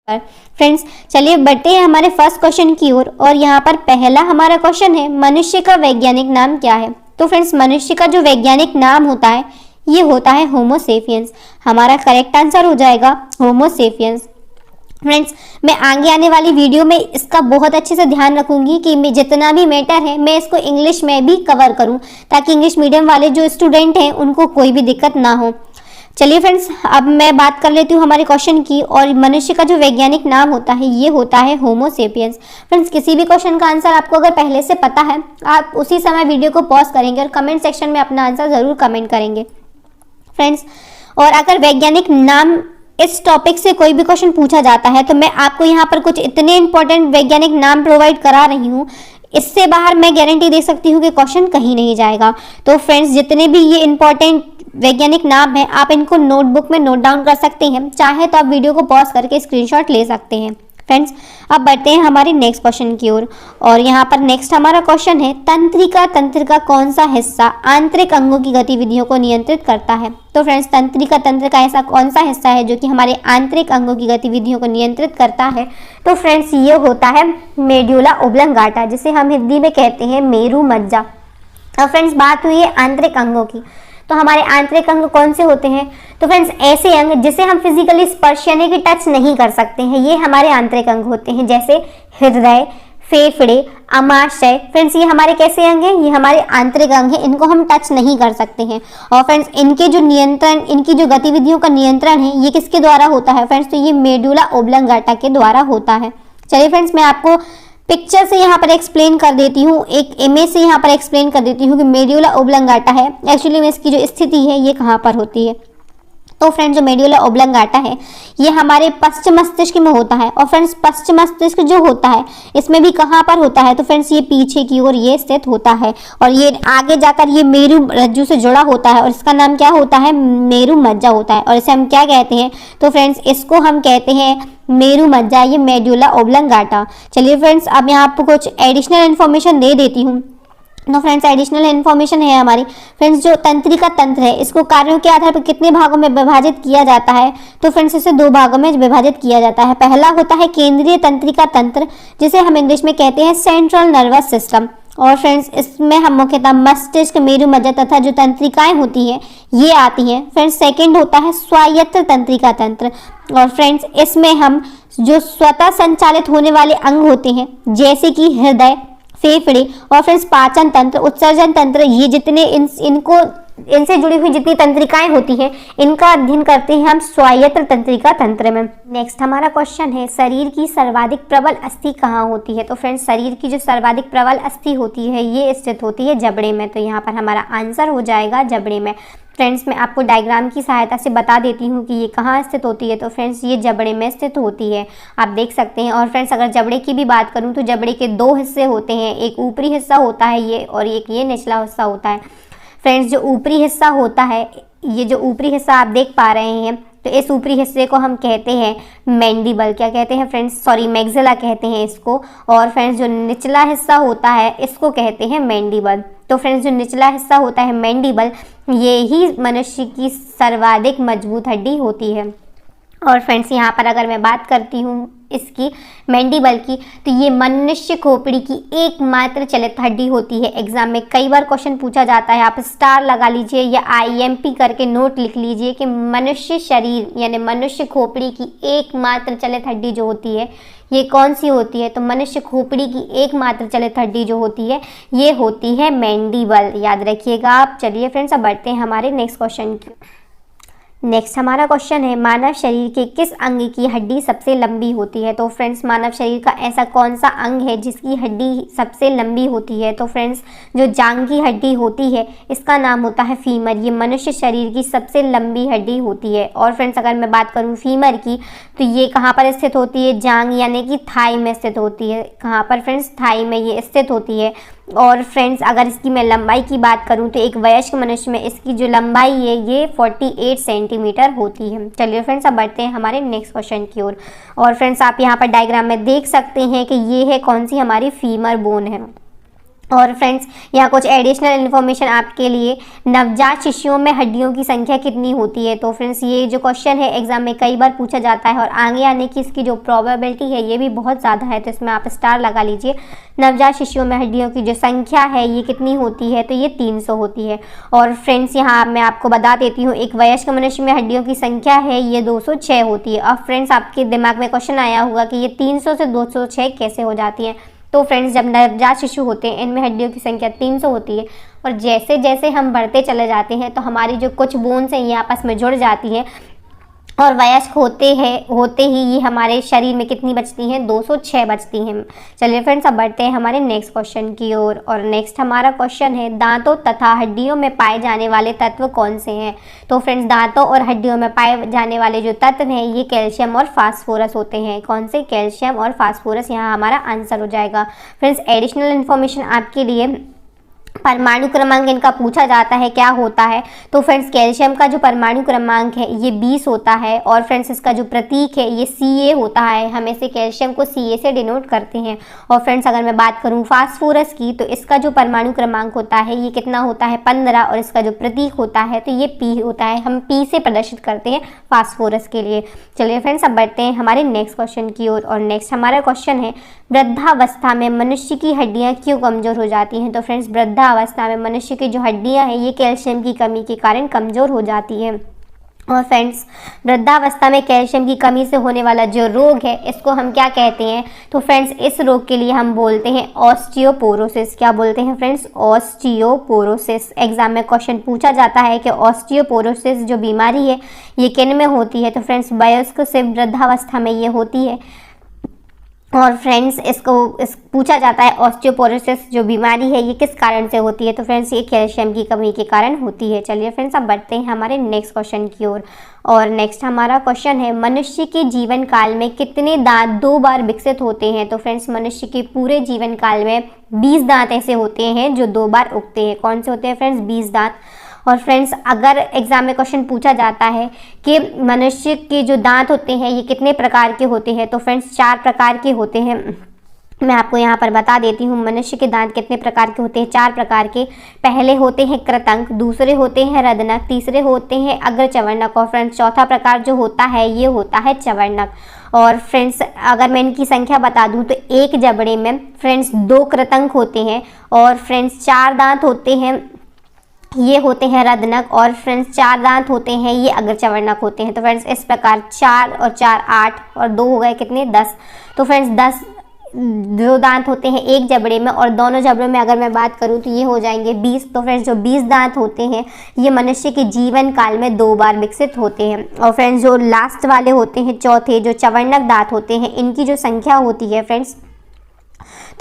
Friends चलिए बढ़ते हैं हमारे फर्स्ट क्वेश्चन की ओर। और यहाँ पर पहला हमारा क्वेश्चन है, मनुष्य का वैज्ञानिक नाम क्या है। तो फ्रेंड्स मनुष्य का जो वैज्ञानिक नाम होता है ये होता है होमो सेपियंस। हमारा करेक्ट आंसर हो जाएगा होमो सेपियंस। फ्रेंड्स मैं आगे आने वाली वीडियो में इसका बहुत अच्छे से ध्यान रखूंगी कि जितना भी मैटर है मैं इसको इंग्लिश में भी कवर करूं, ताकि इंग्लिश मीडियम वाले जो स्टूडेंट हैं उनको कोई भी दिक्कत ना हो। चलिए फ्रेंड्स अब मैं बात कर लेती हूँ हमारे क्वेश्चन की। और मनुष्य का जो वैज्ञानिक नाम होता है ये होता है होमो सेपियंस। फ्रेंड्स किसी भी क्वेश्चन का आंसर आपको अगर पहले से पता है, आप उसी समय वीडियो को पॉज करेंगे और कमेंट सेक्शन में अपना आंसर ज़रूर कमेंट करेंगे फ्रेंड्स। और अगर वैज्ञानिक नाम इस टॉपिक से कोई भी क्वेश्चन पूछा जाता है तो मैं आपको यहाँ पर कुछ इतने इंपॉर्टेंट वैज्ञानिक नाम प्रोवाइड करा रही हूँ, इससे बाहर मैं गारंटी दे सकती हूँ कि क्वेश्चन कहीं नहीं जाएगा। तो फ्रेंड्स जितने भी ये इंपॉर्टेंट वैज्ञानिक नाम है आप इनको नोटबुक में नोट डाउन कर सकते हैं, चाहे तो आप वीडियो को पॉज करके स्क्रीनशॉट ले सकते हैं फ्रेंड्स। अब बढ़ते हैं हमारे नेक्स्ट क्वेश्चन की ओर। और यहाँ पर नेक्स्ट हमारा क्वेश्चन है, तंत्रिका तंत्र का कौन सा हिस्सा आंतरिक अंगों की गतिविधियों को नियंत्रित करता है। तो फ्रेंड्स तंत्रिका तंत्र का ऐसा कौन सा हिस्सा है जो कि हमारे आंतरिक अंगों की गतिविधियों को नियंत्रित करता है। तो फ्रेंड्स ये होता है मेड्यूला ओब्लंगाटा, जिसे हम हिंदी में कहते हैं मेरू मज्जा। अब फ्रेंड्स बात हुई है आंतरिक अंगों की, तो हमारे आंतरिक अंग कौन से होते हैं। तो फ्रेंड्स ऐसे अंग जिसे हम फिजिकली स्पर्श यानी कि टच नहीं कर सकते हैं, ये हमारे आंतरिक अंग होते हैं, जैसे हृदय, फेफड़े, अमाशय। फ्रेंड्स ये हमारे कैसे अंग हैं, ये हमारे आंतरिक अंग हैं, इनको हम टच नहीं कर सकते हैं। और फ्रेंड्स इनके जो नियंत्रण, इनकी जो गतिविधियों का नियंत्रण है ये किसके द्वारा होता है फ्रेंड्स, तो ये मेडुला ओब्लंगाटा के द्वारा होता है। चलिए फ्रेंड्स मैं आपको पिक्चर से यहाँ पर एक्सप्लेन कर देती हूँ, एक इमेज से यहाँ पर एक्सप्लेन कर देती हूँ कि मेड्यूला ओब्लंगाटा है एक्चुअली में इसकी जो स्थिति है ये कहाँ पर होती है। तो फ्रेंड्स जो मेड्यूला ओब्लंगाटा है ये हमारे पश्चिम मस्तिष्क में होता है। और फ्रेंड्स पश्चिम मस्तिष्क जो होता है इसमें भी कहाँ पर होता है, तो फ्रेंड्स ये पीछे की ओर ये स्थित होता है और ये आगे जाकर ये मेरु रज्जु से जुड़ा होता है और इसका नाम क्या होता है, मेरु मज्जा होता है। और इसे हम क्या कहते हैं, तो फ्रेंड्स इसको हम कहते हैं मेरु मज्जा, ये मेड्यूला ओब्लंगाटा। चलिए फ्रेंड्स अब यहाँ आपको कुछ एडिशनल इन्फॉर्मेशन दे देती हूँ। तो फ्रेंड्स एडिशनल इन्फॉर्मेशन है हमारी, फ्रेंड्स जो तंत्रिका तंत्र है इसको कार्यों के आधार पर कितने भागों में विभाजित किया जाता है। तो फ्रेंड्स इसे 2 भागों में विभाजित किया जाता है। पहला होता है केंद्रीय तंत्रिका तंत्र, जिसे हम इंग्लिश में कहते हैं सेंट्रल नर्वस सिस्टम। और फ्रेंड्स इसमें हम मुख्यतः मस्तिष्क, मेरु मज्जा तथा जो तंत्रिकाएं होती हैं ये आती हैं। फ्रेंड्स सेकंड होता है स्वायत्त तंत्रिका तंत्र। और फ्रेंड्स इसमें हम जो स्वतः संचालित होने वाले अंग होते हैं जैसे कि हृदय, फेफड़े और फ्रेंड्स पाचन तंत्र, उत्सर्जन तंत्र, ये जितने इनसे जुड़ी हुई जितनी तंत्रिकाएं होती हैं इनका अध्ययन करते हैं हम स्वायत्त तंत्रिका तंत्र में। नेक्स्ट हमारा क्वेश्चन है, शरीर की सर्वाधिक प्रबल अस्थि कहाँ होती है। तो फ्रेंड्स शरीर की जो सर्वाधिक प्रबल अस्थि होती है ये स्थित होती है जबड़े में। तो यहाँ पर हमारा आंसर हो जाएगा जबड़े में। फ्रेंड्स मैं आपको डायग्राम की सहायता से बता देती हूँ कि ये कहाँ स्थित होती है। तो फ्रेंड्स ये जबड़े में स्थित होती है, आप देख सकते हैं। और फ्रेंड्स अगर जबड़े की भी बात करूँ तो जबड़े के 2 हिस्से होते हैं, एक ऊपरी हिस्सा होता है ये और एक ये निचला हिस्सा होता है। फ्रेंड्स जो ऊपरी हिस्सा होता है, ये जो ऊपरी हिस्सा आप देख पा रहे हैं, तो इस ऊपरी हिस्से को हम कहते हैं मैंडिबल, क्या कहते हैं फ्रेंड्स, सॉरी मैग्जिला कहते हैं इसको। और फ्रेंड्स जो निचला हिस्सा होता है इसको कहते हैं मैंडिबल। तो फ्रेंड्स जो निचला हिस्सा होता है मैंडिबल, ये ही मनुष्य की सर्वाधिक मजबूत हड्डी होती है। और फ्रेंड्स यहाँ पर अगर मैं बात करती हूँ इसकी मैंडिबल की, तो ये मनुष्य खोपड़ी की एकमात्र चलित हड्डी होती है। एग्जाम में कई बार क्वेश्चन पूछा जाता है, आप स्टार लगा लीजिए या IMP करके नोट लिख लीजिए कि मनुष्य शरीर यानी मनुष्य खोपड़ी की एकमात्र चलित हड्डी जो होती है ये कौन सी होती है। तो मनुष्य खोपड़ी की एकमात्र चलित हड्डी जो होती है ये होती है मैंडिबल, याद रखिएगा आप। चलिए फ्रेंड्स अब बढ़ते हैं हमारे नेक्स्ट क्वेश्चन की। नेक्स्ट हमारा क्वेश्चन है, मानव शरीर के किस अंग की हड्डी सबसे लंबी होती है। तो फ्रेंड्स मानव शरीर का ऐसा कौन सा अंग है जिसकी हड्डी सबसे लंबी होती है। तो फ्रेंड्स जो जांघ की हड्डी होती है इसका नाम होता है फीमर, ये मनुष्य शरीर की सबसे लंबी हड्डी होती है। और फ्रेंड्स अगर मैं बात करूँ फीमर की, तो ये कहाँ पर स्थित होती है, जांघ यानी कि थाई में स्थित होती है। कहाँ पर फ्रेंड्स, थाई में ये स्थित होती है। और फ्रेंड्स अगर इसकी मैं लंबाई की बात करूं तो एक वयस्क मनुष्य में इसकी जो लंबाई है ये 48 सेंटीमीटर होती है। चलिए फ्रेंड्स अब बढ़ते हैं हमारे नेक्स्ट क्वेश्चन की ओर। और फ्रेंड्स आप यहाँ पर डायग्राम में देख सकते हैं कि ये है कौन सी हमारी फीमर बोन है। और फ्रेंड्स यहाँ कुछ एडिशनल इन्फॉर्मेशन आपके लिए, नवजात शिशुओं में हड्डियों की संख्या कितनी होती है। तो फ्रेंड्स ये जो क्वेश्चन है एग्जाम में कई बार पूछा जाता है और आगे आने की इसकी जो प्रोबेबिलिटी है ये भी बहुत ज़्यादा है, तो इसमें आप स्टार लगा लीजिए। नवजात शिशुओं में हड्डियों की जो संख्या है ये कितनी होती है, तो ये 300 होती है। और फ्रेंड्स यहाँ मैं आपको बता देती हूँ, एक वयस्क मनुष्य में हड्डियों की संख्या है ये 206 होती है। अब फ्रेंड्स आपके दिमाग में क्वेश्चन आया होगा कि ये 300 से 206 कैसे हो जाती है। तो फ्रेंड्स जब नवजात शिशु होते हैं इनमें हड्डियों की संख्या 300 होती है और जैसे जैसे हम बढ़ते चले जाते हैं तो हमारी जो कुछ बोन्स हैं ये आपस में जुड़ जाती हैं और वयस्क होते ही ये हमारे शरीर में कितनी बचती हैं, 206 बचती हैं। चलिए फ्रेंड्स अब बढ़ते हैं हमारे नेक्स्ट क्वेश्चन की ओर। और नेक्स्ट हमारा क्वेश्चन है, दांतों तथा हड्डियों में पाए जाने वाले तत्व कौन से हैं। तो फ्रेंड्स दांतों और हड्डियों में पाए जाने वाले जो तत्व हैं ये कैल्शियम और फास्फोरस होते हैं। कौन से? कैल्शियम और फास्फोरस यहाँ हमारा आंसर हो जाएगा। फ्रेंड्स एडिशनल इन्फॉर्मेशन आपके लिए, परमाणु क्रमांक इनका पूछा जाता है क्या होता है। तो फ्रेंड्स कैल्शियम का जो परमाणु क्रमांक है ये 20 होता है और फ्रेंड्स इसका जो प्रतीक है ये Ca होता है। हम इसे कैल्शियम को Ca से डिनोट करते हैं। और फ्रेंड्स अगर मैं बात करूं फास्फोरस की तो इसका जो परमाणु क्रमांक होता है ये कितना होता है, 15 और इसका जो प्रतीक होता है तो ये P होता है। हम P से प्रदर्शित करते हैं फास्फोरस के लिए। चलिए फ्रेंड्स अब बढ़ते हैं हमारे नेक्स्ट क्वेश्चन की ओर। और नेक्स्ट हमारा क्वेश्चन है, वृद्धावस्था में मनुष्य की हड्डियाँ क्यों कमजोर हो जाती हैं। तो फ्रेंड्स वृद्धावस्था में मनुष्य की जो हड्डियां हैं ये कैल्शियम की कमी के कारण कमजोर हो जाती हैं। और फ्रेंड्स वृद्धावस्था में कैल्शियम की कमी से होने वाला जो रोग है इसको हम क्या कहते हैं। तो फ्रेंड्स इस रोग के लिए हम बोलते हैं ऑस्टियोपोरोसिस। क्या बोलते हैं फ्रेंड्स? ऑस्टियोपोरोसिस। एग्जाम में क्वेश्चन पूछा जाता है कि ऑस्टियोपोरोसिस जो बीमारी है ये किन में होती है। तो फ्रेंड्स वयस्क से वृद्धावस्था में ये होती है। और फ्रेंड्स पूछा जाता है ऑस्टियोपोरोसिस जो बीमारी है ये किस कारण से होती है। तो फ्रेंड्स ये कैल्शियम की कमी के कारण होती है। चलिए फ्रेंड्स अब बढ़ते हैं हमारे नेक्स्ट क्वेश्चन की ओर। और नेक्स्ट हमारा क्वेश्चन है, मनुष्य के जीवन काल में कितने दांत 2 बार विकसित होते हैं। तो फ्रेंड्स मनुष्य के पूरे जीवन काल में 20 दांत ऐसे होते हैं जो 2 बार उगते हैं। कौन से होते हैं फ्रेंड्स? 20 दांत। और फ्रेंड्स अगर एग्जाम में क्वेश्चन पूछा जाता है कि मनुष्य के जो दांत होते हैं ये कितने प्रकार के होते हैं। तो फ्रेंड्स 4 प्रकार के होते हैं। मैं आपको यहाँ पर बता देती हूँ मनुष्य के दांत कितने प्रकार के होते हैं। 4 प्रकार के। पहले होते हैं कृतंक, दूसरे होते हैं रदनक, तीसरे होते हैं अग्रचवर्णक और फ्रेंड्स चौथा प्रकार जो होता है ये होता है चवर्णक। और फ्रेंड्स अगर मैं इनकी संख्या बता दूं तो एक जबड़े में फ्रेंड्स 2 कृतंक होते हैं और फ्रेंड्स 4 दांत होते हैं ये होते हैं रदनक और फ्रेंड्स 4 दांत होते हैं ये अग्रचवर्णक होते हैं। तो फ्रेंड्स इस प्रकार 4 और 4 8 और 2 हो गए कितने 10। तो फ्रेंड्स 10 2 दांत होते हैं एक जबड़े में और दोनों जबड़ों में अगर मैं बात करूं तो ये हो जाएंगे 20। तो फ्रेंड्स जो 20 दांत होते हैं ये मनुष्य के जीवन काल में 2 बार विकसित होते हैं। और फ्रेंड्स जो लास्ट वाले होते हैं चौथे जो चवर्णक दांत होते हैं इनकी जो संख्या होती है फ्रेंड्स,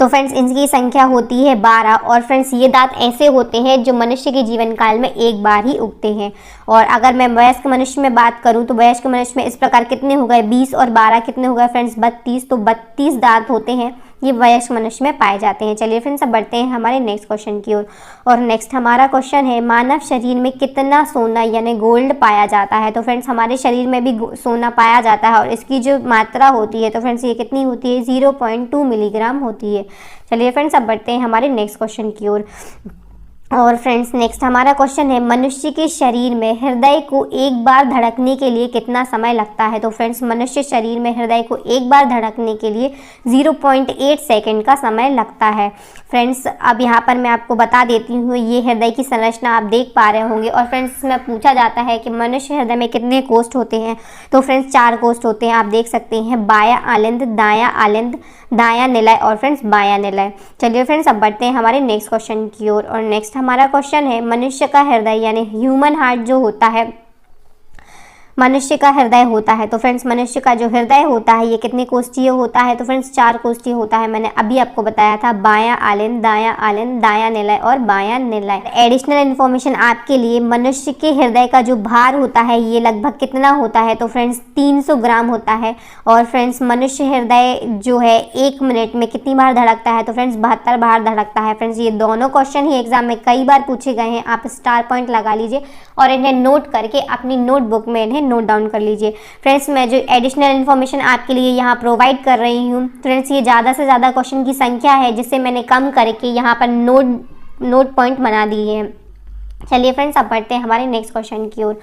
तो फ्रेंड्स इनकी संख्या होती है 12। और फ्रेंड्स ये दांत ऐसे होते हैं जो मनुष्य के जीवन काल में 1 बार ही उगते हैं। और अगर मैं वयस्क मनुष्य में बात करूं तो वयस्क मनुष्य में इस प्रकार कितने हो गए 20 और 12 कितने हो गए फ्रेंड्स 32। तो 32 दांत होते हैं ये वयस्क मनुष्य में पाए जाते हैं। चलिए फ्रेंड्स अब बढ़ते हैं हमारे नेक्स्ट क्वेश्चन की ओर। और नेक्स्ट हमारा क्वेश्चन है, मानव शरीर में कितना सोना यानी गोल्ड पाया जाता है। तो फ्रेंड्स हमारे शरीर में भी सोना पाया जाता है और इसकी जो मात्रा होती है तो फ्रेंड्स ये कितनी होती है 0.2 मिलीग्राम होती है। चलिए फ्रेंड्स अब बढ़ते हैं हमारे नेक्स्ट क्वेश्चन की ओर। और फ्रेंड्स नेक्स्ट हमारा क्वेश्चन है, मनुष्य के शरीर में हृदय को एक बार धड़कने के लिए कितना समय लगता है। तो फ्रेंड्स मनुष्य शरीर में हृदय को एक बार धड़कने के लिए 0.8 सेकंड का समय लगता है। फ्रेंड्स अब यहाँ पर मैं आपको बता देती हूँ ये हृदय की संरचना आप देख पा रहे होंगे। और फ्रेंड्स इसमें पूछा जाता है कि मनुष्य हृदय में कितने कोष्ठ होते हैं। तो फ्रेंड्स 4 कोष्ठ होते हैं, आप देख सकते हैं बायां आलिंद, दायां आलिंद, दायां निलय और फ्रेंड्स बायां निलय। चलिए फ्रेंड्स अब बढ़ते हैं हमारे नेक्स्ट क्वेश्चन की ओर। और नेक्स्ट हमारा क्वेश्चन है, मनुष्य का हृदय यानी ह्यूमन हार्ट जो होता है मनुष्य का हृदय होता है। तो फ्रेंड्स मनुष्य का जो हृदय होता है ये कितने कोष्ठीय होता है। तो फ्रेंड्स 4 कोष्ठीय होता है। मैंने अभी आपको बताया था बायां आलिंद, दायां निलय और बायां निलय। एडिशनल इन्फॉर्मेशन आपके लिए, मनुष्य के हृदय का जो भार होता है ये लगभग कितना होता है। तो फ्रेंड्स 300 ग्राम होता है। और फ्रेंड्स मनुष्य हृदय जो है 1 मिनट में कितनी बार धड़कता है। तो फ्रेंड्स 72 बार धड़कता है। फ्रेंड्स ये दोनों क्वेश्चन ही एग्जाम में कई बार पूछे गए हैं, आप स्टार पॉइंट लगा लीजिए और इन्हें नोट करके अपनी नोटबुक में इन्हें नोट डाउन कर लीजिए। फ्रेंड्स मैं जो एडिशनल इन्फॉर्मेशन आपके लिए यहाँ प्रोवाइड कर रही हूँ, फ्रेंड्स ये ज़्यादा से ज़्यादा क्वेश्चन की संख्या है जिससे मैंने कम करके यहाँ पर नोट पॉइंट बना दिए हैं। चलिए फ्रेंड्स अब बढ़ते हैं हमारे नेक्स्ट क्वेश्चन की ओर।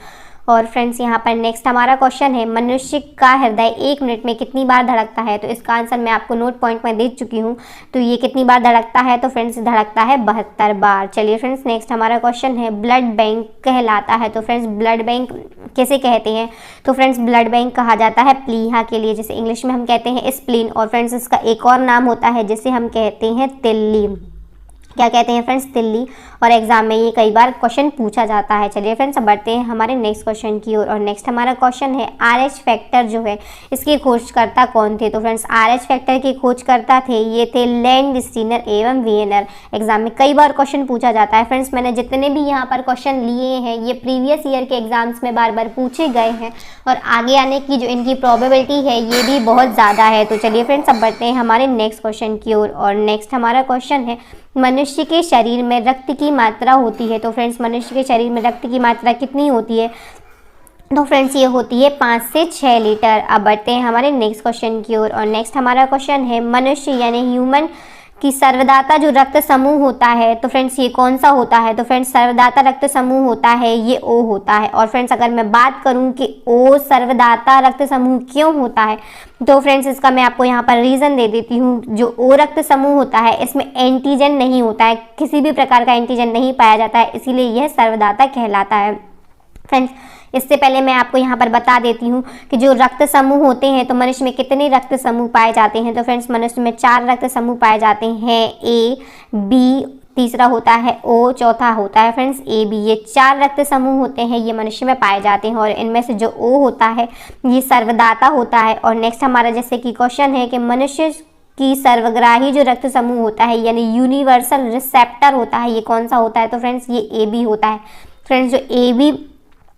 और फ्रेंड्स यहाँ पर नेक्स्ट हमारा क्वेश्चन है, मनुष्य का हृदय 1 मिनट में कितनी बार धड़कता है? तो इसका आंसर मैं आपको नोट पॉइंट में दे चुकी हूँ। तो ये कितनी बार धड़कता है? तो फ्रेंड्स धड़कता है 72 बार। चलिए फ्रेंड्स नेक्स्ट हमारा क्वेश्चन है, ब्लड बैंक कहलाता है। तो फ्रेंड्स ब्लड बैंक कैसे कहते हैं? तो फ्रेंड्स ब्लड बैंक कहा जाता है प्लीहा के लिए, जिसे इंग्लिश में हम कहते हैं स्प्लीन। और फ्रेंड्स इसका एक और नाम होता है जिसे हम कहते हैं तिल्ली। क्या कहते हैं फ्रेंड्स? तिल्ली। और एग्जाम में ये कई बार क्वेश्चन पूछा जाता है। चलिए फ्रेंड्स अब बढ़ते हैं हमारे नेक्स्ट क्वेश्चन की ओर। और नेक्स्ट हमारा क्वेश्चन है, RH फैक्टर जो है इसके खोजकर्ता कौन थे? तो फ्रेंड्स RH फैक्टर के खोजकर्ता थे, ये थे लैंडस्टीनर एवं वियनर। एग्जाम में कई बार क्वेश्चन पूछा जाता है। फ्रेंड्स मैंने जितने भी यहाँ पर क्वेश्चन लिए हैं ये प्रीवियस ईयर के एग्जाम्स में बार बार पूछे गए हैं और आगे आने की जो इनकी प्रोबेबिलिटी है ये भी बहुत ज़्यादा है। तो चलिए फ्रेंड्स अब बढ़ते हैं हमारे नेक्स्ट क्वेश्चन की ओर। और नेक्स्ट हमारा क्वेश्चन है, मनुष्य के शरीर में रक्त की मात्रा होती है। तो फ्रेंड्स मनुष्य के शरीर में रक्त की मात्रा कितनी होती है? तो फ्रेंड्स ये होती है 5 से 6 लीटर। अब बढ़ते हैं हमारे नेक्स्ट क्वेश्चन की ओर। और नेक्स्ट हमारा क्वेश्चन है, मनुष्य यानी ह्यूमन की सर्वदाता जो रक्त समूह होता है, तो फ्रेंड्स ये कौन सा होता है? तो फ्रेंड्स सर्वदाता रक्त समूह होता है ये O होता है। और फ्रेंड्स अगर मैं बात करूं कि O सर्वदाता रक्त समूह क्यों होता है, तो फ्रेंड्स इसका मैं आपको यहाँ पर रीज़न दे देती हूँ। जो O रक्त समूह होता है इसमें एंटीजन नहीं होता है, किसी भी प्रकार का एंटीजन नहीं पाया जाता है, इसीलिए यह सर्वदाता कहलाता है। फ्रेंड्स इससे पहले मैं आपको यहाँ पर बता देती हूँ कि जो रक्त समूह होते हैं तो मनुष्य में कितने रक्त समूह पाए जाते हैं? तो फ्रेंड्स मनुष्य में 4 रक्त समूह पाए जाते हैं, A, B, तीसरा होता है O, चौथा होता है फ्रेंड्स AB। ये 4 रक्त समूह होते हैं, ये मनुष्य में पाए जाते हैं और इनमें से जो O होता है ये सर्वदाता होता है। और नेक्स्ट हमारा जैसे कि क्वेश्चन है कि मनुष्य की सर्वग्राही जो रक्त समूह होता है यानी यूनिवर्सल रिसेप्टर होता है, ये कौन सा होता है? तो फ्रेंड्स ये AB होता है। फ्रेंड्स जो AB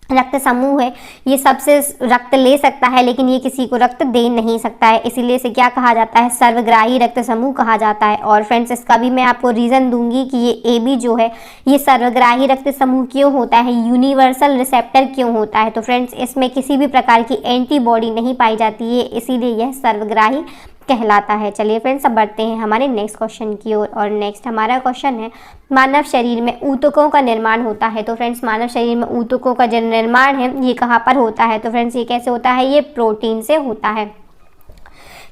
रक्त समूह है ये सबसे रक्त ले सकता है लेकिन ये किसी को रक्त दे नहीं सकता है, इसीलिए इसे क्या कहा जाता है? सर्वग्राही रक्त समूह कहा जाता है। और फ्रेंड्स इसका भी मैं आपको रीज़न दूंगी कि ये AB जो है ये सर्वग्राही रक्त समूह क्यों होता है, यूनिवर्सल रिसेप्टर क्यों होता है? तो फ्रेंड्स इसमें किसी भी प्रकार की एंटीबॉडी नहीं पाई जाती है, इसीलिए यह सर्वग्राही कहलाता है। चलिए फ्रेंड्स अब बढ़ते हैं हमारे नेक्स्ट क्वेश्चन की ओर। और नेक्स्ट हमारा क्वेश्चन है, मानव शरीर में ऊतकों का निर्माण होता है। तो फ्रेंड्स मानव शरीर में ऊतकों का जो निर्माण है ये कहाँ पर होता है? तो फ्रेंड्स ये कैसे होता है? ये प्रोटीन से होता है।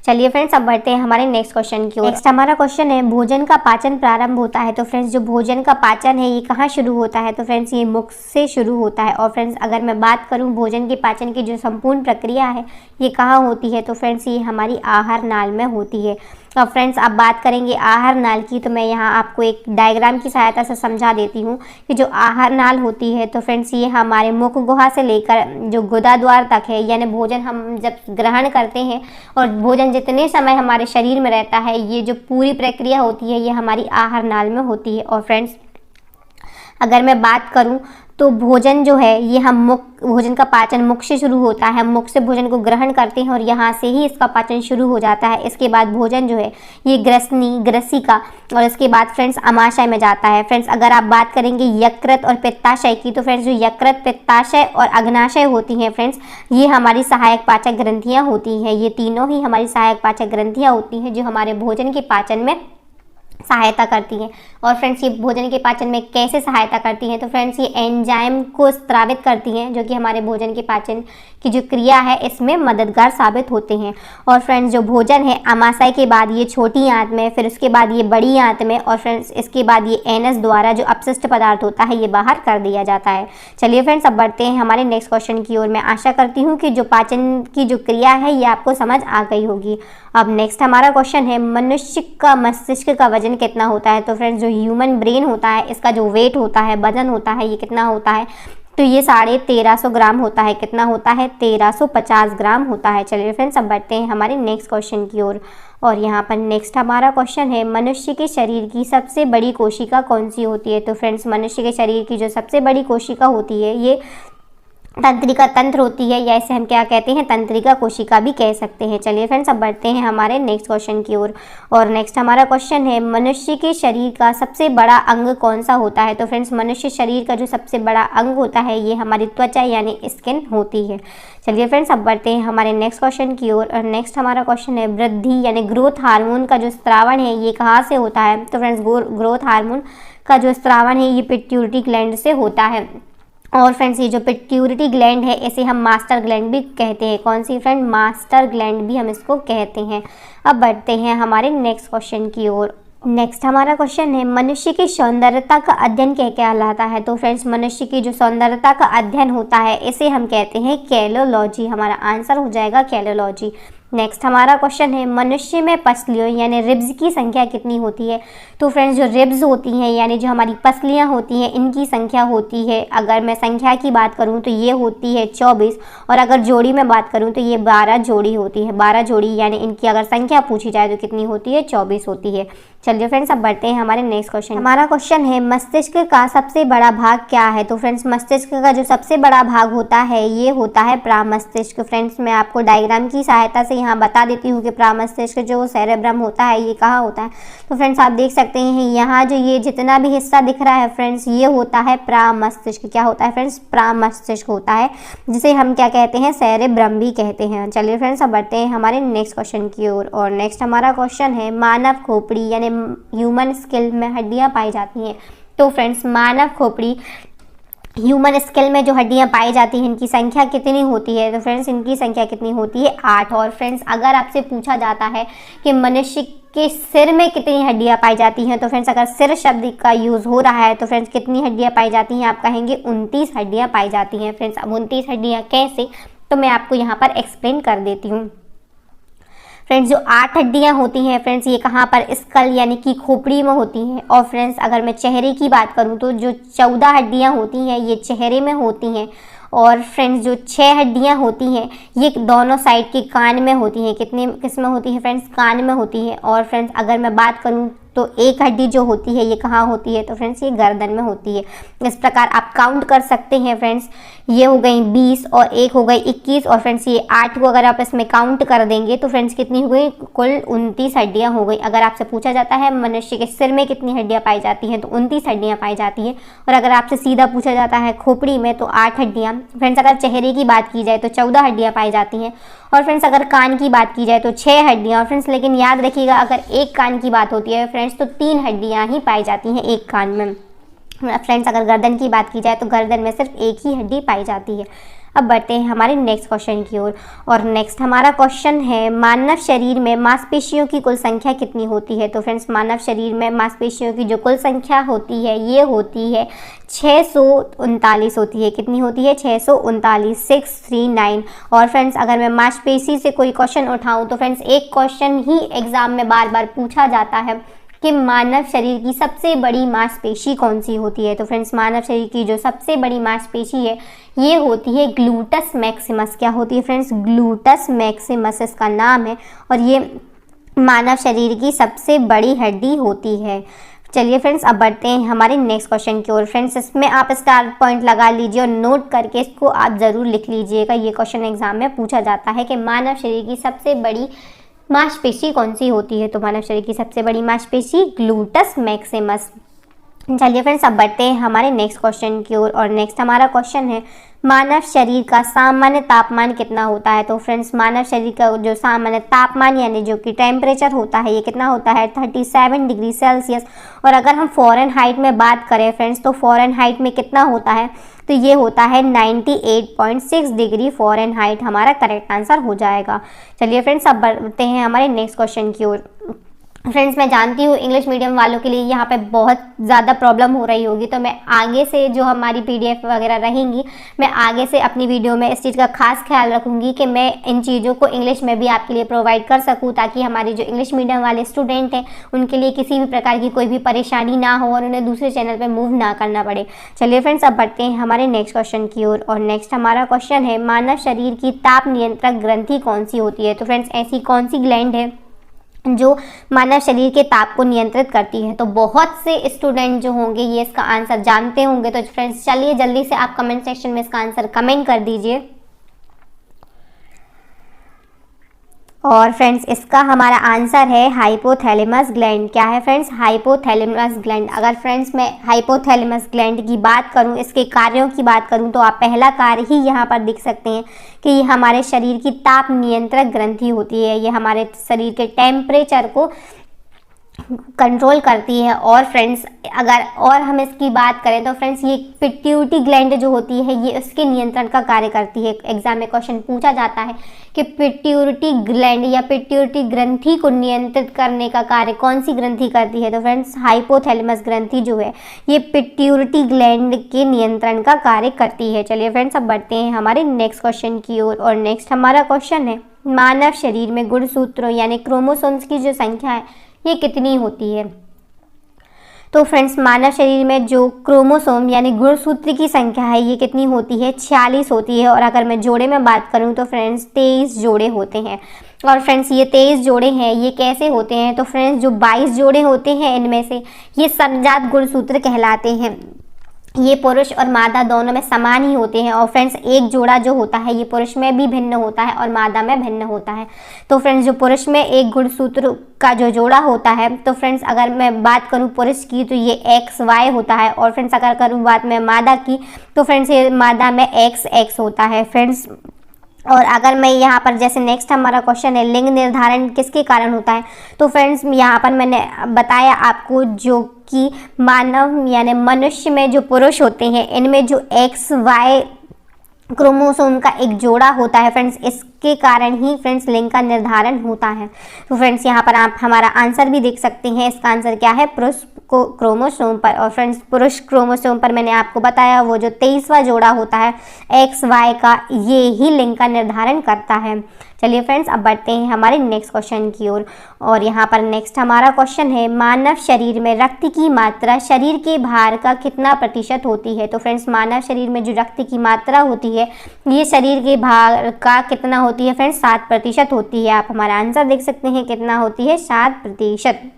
चलिए फ्रेंड्स अब बढ़ते हैं हमारे नेक्स्ट क्वेश्चन की ओर। नेक्स्ट हमारा क्वेश्चन है, भोजन का पाचन प्रारंभ होता है। तो फ्रेंड्स जो भोजन का पाचन है ये कहाँ शुरू होता है? तो फ्रेंड्स ये मुख से शुरू होता है। और फ्रेंड्स अगर मैं बात करूँ भोजन के पाचन की जो संपूर्ण प्रक्रिया है ये कहाँ होती है? तो फ्रेंड्स ये हमारी आहार नाल में होती है। अब फ्रेंड्स अब बात करेंगे आहार नाल की, तो मैं यहाँ आपको एक डायग्राम की सहायता से समझा देती हूँ कि जो आहार नाल होती है तो फ्रेंड्स ये हमारे मुख गुहा से लेकर जो गुदा द्वार तक है, यानी भोजन हम जब ग्रहण करते हैं और भोजन जितने समय हमारे शरीर में रहता है ये जो पूरी प्रक्रिया होती है ये हमारी आहार नाल में होती है। और फ्रेंड्स अगर मैं बात करूं तो भोजन जो है ये हम भोजन का पाचन मुख से शुरू होता है, हम मुख से भोजन को ग्रहण करते हैं और यहाँ से ही इसका पाचन शुरू हो जाता है। इसके बाद भोजन जो है ये ग्रसिका और इसके बाद फ्रेंड्स अमाशय में जाता है। फ्रेंड्स अगर आप बात करेंगे यकृत और पित्ताशय की, तो फ्रेंड्स जो यकृत, पित्ताशय और अग्नाशय होती हैं फ्रेंड्स ये हमारी सहायक पाचक ग्रंथियाँ होती हैं। ये तीनों ही हमारी सहायक पाचक ग्रंथियाँ होती हैं जो हमारे भोजन के पाचन में सहायता करती हैं। और फ्रेंड्स ये भोजन के पाचन में कैसे सहायता करती हैं? तो फ्रेंड्स ये एंजाइम को स्रावित करती हैं जो कि हमारे भोजन के पाचन की जो क्रिया है इसमें मददगार साबित होते हैं। और फ्रेंड्स जो भोजन है अमाशय के बाद ये छोटी आंत में, फिर उसके बाद ये बड़ी आंत में और फ्रेंड्स इसके बाद ये एनस द्वारा जो अपशिष्ट पदार्थ होता है ये बाहर कर दिया जाता है। चलिए फ्रेंड्स अब बढ़ते हैं हमारे नेक्स्ट क्वेश्चन की ओर। मैं आशा करती हूँ कि जो पाचन की जो क्रिया है ये आपको समझ आ गई होगी। अब नेक्स्ट हमारा क्वेश्चन है, मनुष्य का मस्तिष्क का वजन कितना होता है? तो फ्रेंड्स जो ह्यूमन ब्रेन होता है इसका जो वेट होता है, वजन होता है, ये कितना होता है? तो ये 1350 ग्राम होता है। कितना होता है? 1350 ग्राम होता है। चलिए फ्रेंड्स अब बढ़ते हैं हमारे नेक्स्ट क्वेश्चन की ओर। और यहाँ पर नेक्स्ट हमारा क्वेश्चन है, मनुष्य के शरीर की सबसे बड़ी कोशिका कौन सी होती है? तो फ्रेंड्स मनुष्य के शरीर की जो सबसे बड़ी कोशिका होती है ये तंत्रिका तंत्र होती है, या इसे हम क्या कहते हैं, तंत्रिका कोशिका भी कह सकते हैं। चलिए फ्रेंड्स, अब बढ़ते हैं हमारे नेक्स्ट क्वेश्चन की ओर। और नेक्स्ट हमारा क्वेश्चन है, मनुष्य के शरीर का सबसे बड़ा अंग कौन सा होता है? तो फ्रेंड्स, मनुष्य शरीर का जो सबसे बड़ा अंग होता है ये हमारी त्वचा यानी स्किन होती है। चलिए फ्रेंड्स, अब बढ़ते हैं हमारे नेक्स्ट क्वेश्चन की ओर। और नेक्स्ट हमारा क्वेश्चन है, वृद्धि यानी ग्रोथ हार्मोन का जो स्रावण है ये कहाँ से होता है? तो फ्रेंड्स, ग्रोथ हार्मोन का जो स्रावण है ये पिट्यूटरी ग्लैंड से होता है। और फ्रेंड्स, ये जो पिट्यूटरी ग्लैंड है इसे हम मास्टर ग्लैंड भी कहते हैं। कौन सी फ्रेंड? मास्टर ग्लैंड भी हम इसको कहते हैं। अब बढ़ते हैं हमारे नेक्स्ट क्वेश्चन की ओर। नेक्स्ट हमारा क्वेश्चन है, मनुष्य की सौंदर्यता का अध्ययन क्या कहलाता है? तो फ्रेंड्स, मनुष्य की जो सौंदर्यता का अध्ययन होता है इसे हम कहते हैं कैलोलॉजी। हमारा आंसर हो जाएगा कैलोलॉजी। नेक्स्ट हमारा क्वेश्चन है, मनुष्य में पसलियों यानी रिब्स की संख्या कितनी होती है? तो फ्रेंड्स, जो रिब्स होती हैं यानी जो हमारी पसलियाँ होती हैं इनकी संख्या होती है, अगर मैं संख्या की बात करूं तो ये होती है 24, और अगर जोड़ी में बात करूं तो ये 12 जोड़ी होती है। 12 जोड़ी यानी इनकी अगर संख्या पूछी जाए तो कितनी होती है? 24 होती है। चलिए फ्रेंड्स, अब बढ़ते हैं हमारे नेक्स्ट क्वेश्चन। हमारा क्वेश्चन है, मस्तिष्क का सबसे बड़ा भाग क्या है? तो फ्रेंड्स, मस्तिष्क का जो सबसे बड़ा भाग होता है ये होता है प्रामस्तिष्क। फ्रेंड्स, मैं आपको डायग्राम की सहायता से यहाँ बता देती हूँ कि प्रामस्तिष्क जो सेरेब्रम होता है ये कहाँ होता है। तो फ्रेंड्स, आप देख सकते हैं यहाँ जो ये जितना भी हिस्सा दिख रहा है फ्रेंड्स ये होता है प्रामस्तिष्क। क्या होता है फ्रेंड्स? प्रामस्तिष्क होता है, जिसे हम क्या कहते हैं? सेरेब्रम भी कहते हैं। चलिए फ्रेंड्स, अब बढ़ते हैं हमारे नेक्स्ट क्वेश्चन की ओर। और नेक्स्ट हमारा क्वेश्चन है, मानव खोपड़ी यानी ह्यूमन स्केल में हड्डियां पाई जाती हैं। तो फ्रेंड्स, मानव खोपड़ी ह्यूमन स्केल में जो हड्डियां पाई जाती हैं इनकी संख्या कितनी होती है? तो फ्रेंड्स, इनकी संख्या कितनी होती है? 8। और फ्रेंड्स, अगर आपसे पूछा जाता है कि मनुष्य के सिर में कितनी हड्डियां पाई जाती हैं, तो फ्रेंड्स अगर सिर शब्द का यूज़ हो रहा है तो फ्रेंड्स कितनी हड्डियां पाई जाती हैं? आप कहेंगे 29 हड्डियां पाई जाती हैं। फ्रेंड्स, अब 29 हड्डियां कैसे, तो मैं आपको यहाँ पर एक्सप्लेन कर देती हूँ। फ्रेंड्स, जो 8 हड्डियां होती हैं फ्रेंड्स ये कहाँ पर? स्कल यानी कि खोपड़ी में होती हैं। और फ्रेंड्स, अगर मैं चेहरे की बात करूँ तो जो 14 हड्डियां होती हैं ये चेहरे में होती हैं। और फ्रेंड्स, जो 6 हड्डियां होती हैं ये दोनों साइड के कान में होती हैं। किस में होती है फ्रेंड्स? कान में होती है। और फ्रेंड्स, अगर मैं बात करूं तो एक हड्डी जो होती है ये कहाँ होती है? तो फ्रेंड्स, ये गर्दन में होती है। इस प्रकार आप काउंट कर सकते हैं फ्रेंड्स, ये हो गई 20 और एक हो गई 21, और फ्रेंड्स ये 8 को अगर आप इसमें काउंट कर देंगे तो फ्रेंड्स कितनी हो गई? कुल 29 हड्डियाँ हो गई। अगर आपसे पूछा जाता है मनुष्य के सिर में कितनी हड्डियाँ पाई जाती हैं तो 29 हड्डियाँ पाई जाती हैं। और अगर आपसे सीधा पूछा जाता है खोपड़ी में तो 8 हड्डियाँ। फ्रेंड्स, अगर चेहरे की बात की जाए तो 14 हड्डियाँ पाई जाती हैं। और फ्रेंड्स, अगर कान की बात की जाए तो 6 हड्डियाँ। और फ्रेंड्स, लेकिन याद रखिएगा अगर एक कान की बात होती है फ्रेंड्स तो 3 हड्डियाँ ही पाई जाती हैं एक कान में। फ्रेंड्स, अगर गर्दन की बात की जाए तो गर्दन में सिर्फ एक ही हड्डी पाई जाती है। अब बढ़ते हैं हमारे नेक्स्ट क्वेश्चन की ओर। और नेक्स्ट हमारा क्वेश्चन है, मानव शरीर में मांसपेशियों की कुल संख्या कितनी होती है? तो फ्रेंड्स, मानव शरीर में मांसपेशियों की जो कुल संख्या होती है ये होती है 639 होती है। कितनी होती है? 639, 639। और फ्रेंड्स, अगर मैं मांसपेशी से कोई क्वेश्चन उठाऊँ तो फ्रेंड्स एक क्वेश्चन ही एग्जाम में बार बार पूछा जाता है कि मानव शरीर की सबसे बड़ी मांसपेशी कौन सी होती है? तो फ्रेंड्स, मानव शरीर की जो सबसे बड़ी मांसपेशी है ये होती है ग्लूटस मैक्सिमस। क्या होती है फ्रेंड्स? ग्लूटस मैक्सिमस इसका नाम है, और ये मानव शरीर की सबसे बड़ी हड्डी होती है। चलिए फ्रेंड्स, अब बढ़ते हैं हमारे नेक्स्ट क्वेश्चन की ओर। फ्रेंड्स, इसमें आप स्टार पॉइंट लगा लीजिए और नोट करके इसको आप ज़रूर लिख लीजिएगा। ये क्वेश्चन एग्जाम में पूछा जाता है कि मानव शरीर की सबसे बड़ी मांसपेशी कौन सी होती है? तो मानव शरीर की सबसे बड़ी मांसपेशी ग्लूटस मैक्सिमस। चलिए फ्रेंड्स, अब बढ़ते हैं हमारे नेक्स्ट क्वेश्चन की ओर। और नेक्स्ट हमारा क्वेश्चन है, मानव शरीर का सामान्य तापमान कितना होता है? तो फ्रेंड्स, मानव शरीर का जो सामान्य तापमान यानी जो कि टेम्परेचर होता है ये कितना होता है? 37 डिग्री सेल्सियस। और अगर हम फ़ारेनहाइट में बात करें फ्रेंड्स तो फ़ारेनहाइट में कितना होता है? तो ये होता है 98.6 डिग्री फ़ारेनहाइट। हमारा करेक्ट आंसर हो जाएगा। चलिए फ्रेंड्स, अब बढ़ते हैं हमारे नेक्स्ट क्वेश्चन की ओर। फ्रेंड्स, मैं जानती हूँ इंग्लिश मीडियम वालों के लिए यहाँ पे बहुत ज़्यादा प्रॉब्लम हो रही होगी, तो मैं आगे से जो हमारी PDF वगैरह रहेंगी मैं आगे से अपनी वीडियो में इस चीज़ का खास ख्याल रखूँगी कि मैं इन चीज़ों को इंग्लिश में भी आपके लिए प्रोवाइड कर सकूँ, ताकि हमारे जो इंग्लिश मीडियम वाले स्टूडेंट हैं उनके लिए किसी भी प्रकार की कोई भी परेशानी ना हो और उन्हें दूसरे चैनल पर मूव ना करना पड़े। चलिए फ्रेंड्स, अब बढ़ते हैं हमारे नेक्स्ट क्वेश्चन की ओर। और नेक्स्ट हमारा क्वेश्चन है, मानव शरीर की ताप नियंत्रक ग्रंथि कौन सी होती है? तो फ्रेंड्स, ऐसी कौन सी ग्लैंड है जो मानव शरीर के ताप को नियंत्रित करती है। तो बहुत से स्टूडेंट जो होंगे ये इसका आंसर जानते होंगे। तो फ्रेंड्स चलिए जल्दी से आप कमेंट सेक्शन में इसका आंसर कमेंट कर दीजिए। और फ्रेंड्स इसका हमारा आंसर है हाइपोथैलेमस ग्लैंड। क्या है फ्रेंड्स? Hypothalamus gland. अगर फ्रेंड्स मैं हाइपोथैलेमस ग्लैंड की बात करूं, इसके कार्यों की बात करूं, तो आप पहला कार्य ही यहाँ पर देख सकते हैं कि ये हमारे शरीर की ताप नियंत्रक ग्रंथि होती है। ये हमारे शरीर के टेम्परेचर को कंट्रोल करती है। और फ्रेंड्स अगर और हम इसकी बात करें तो फ्रेंड्स ये पिट्यूटरी ग्लैंड जो होती है ये उसके नियंत्रण का कार्य करती है। एग्जाम में क्वेश्चन पूछा जाता है कि पिट्यूटरी ग्लैंड या पिट्यूटरी ग्रंथि को नियंत्रित करने का कार्य कौन सी ग्रंथि करती है? तो फ्रेंड्स हाइपोथैलेमस ग्रंथि जो है ये पिट्यूटरी ग्लैंड के नियंत्रण का कार्य करती है। चलिए फ्रेंड्स अब बढ़ते हैं हमारे नेक्स्ट क्वेश्चन की ओर। और नेक्स्ट हमारा क्वेश्चन है मानव शरीर में गुणसूत्रों यानी क्रोमोसोम्स की जो संख्या है ये कितनी होती है? तो फ्रेंड्स मानव शरीर में जो क्रोमोसोम यानी गुणसूत्र की संख्या है ये कितनी होती है? 46 होती है। और अगर मैं जोड़े में बात करूं तो फ्रेंड्स 23 जोड़े होते हैं। और फ्रेंड्स ये 23 जोड़े हैं ये कैसे होते हैं? तो फ्रेंड्स जो 22 जोड़े होते हैं इनमें से ये समजात गुणसूत्र कहलाते हैं। ये पुरुष और मादा दोनों में समान ही होते हैं। और फ्रेंड्स एक जोड़ा जो होता है ये पुरुष में भी भिन्न होता है और मादा में भिन्न होता है। तो फ्रेंड्स जो पुरुष में एक गुणसूत्र का जो जोड़ा होता है, तो फ्रेंड्स अगर मैं बात करूं पुरुष की तो ये XY होता है। और फ्रेंड्स अगर करूं बात मैं मादा की तो फ्रेंड्स ये मादा में XX होता है फ्रेंड्स। और अगर मैं यहाँ पर जैसे नेक्स्ट हमारा क्वेश्चन है लिंग निर्धारण किसके कारण होता है? तो फ्रेंड्स यहाँ पर मैंने बताया आपको जो कि मानव यानी मनुष्य में जो पुरुष होते हैं इनमें जो XY क्रोमोसोम का एक जोड़ा होता है फ्रेंड्स, इसके कारण ही फ्रेंड्स लिंग का निर्धारण होता है। तो फ्रेंड्स यहाँ पर आप हमारा आंसर भी देख सकते हैं। इसका आंसर क्या है? पुरुष को क्रोमोसोम पर। और फ्रेंड्स पुरुष क्रोमोसोम पर मैंने आपको बताया वो जो 23वां जोड़ा होता है XY का ये ही लिंग का निर्धारण करता है। चलिए फ्रेंड्स अब बढ़ते हैं हमारे नेक्स्ट क्वेश्चन की ओर। और यहाँ पर नेक्स्ट हमारा क्वेश्चन है मानव शरीर में रक्त की मात्रा शरीर के भार का कितना प्रतिशत होती है? तो फ्रेंड्स मानव शरीर में जो रक्त की मात्रा होती है ये शरीर के भार का कितना होती है? फ्रेंड्स 7% होती है। आप हमारा आंसर देख सकते हैं कितना होती है? 7%।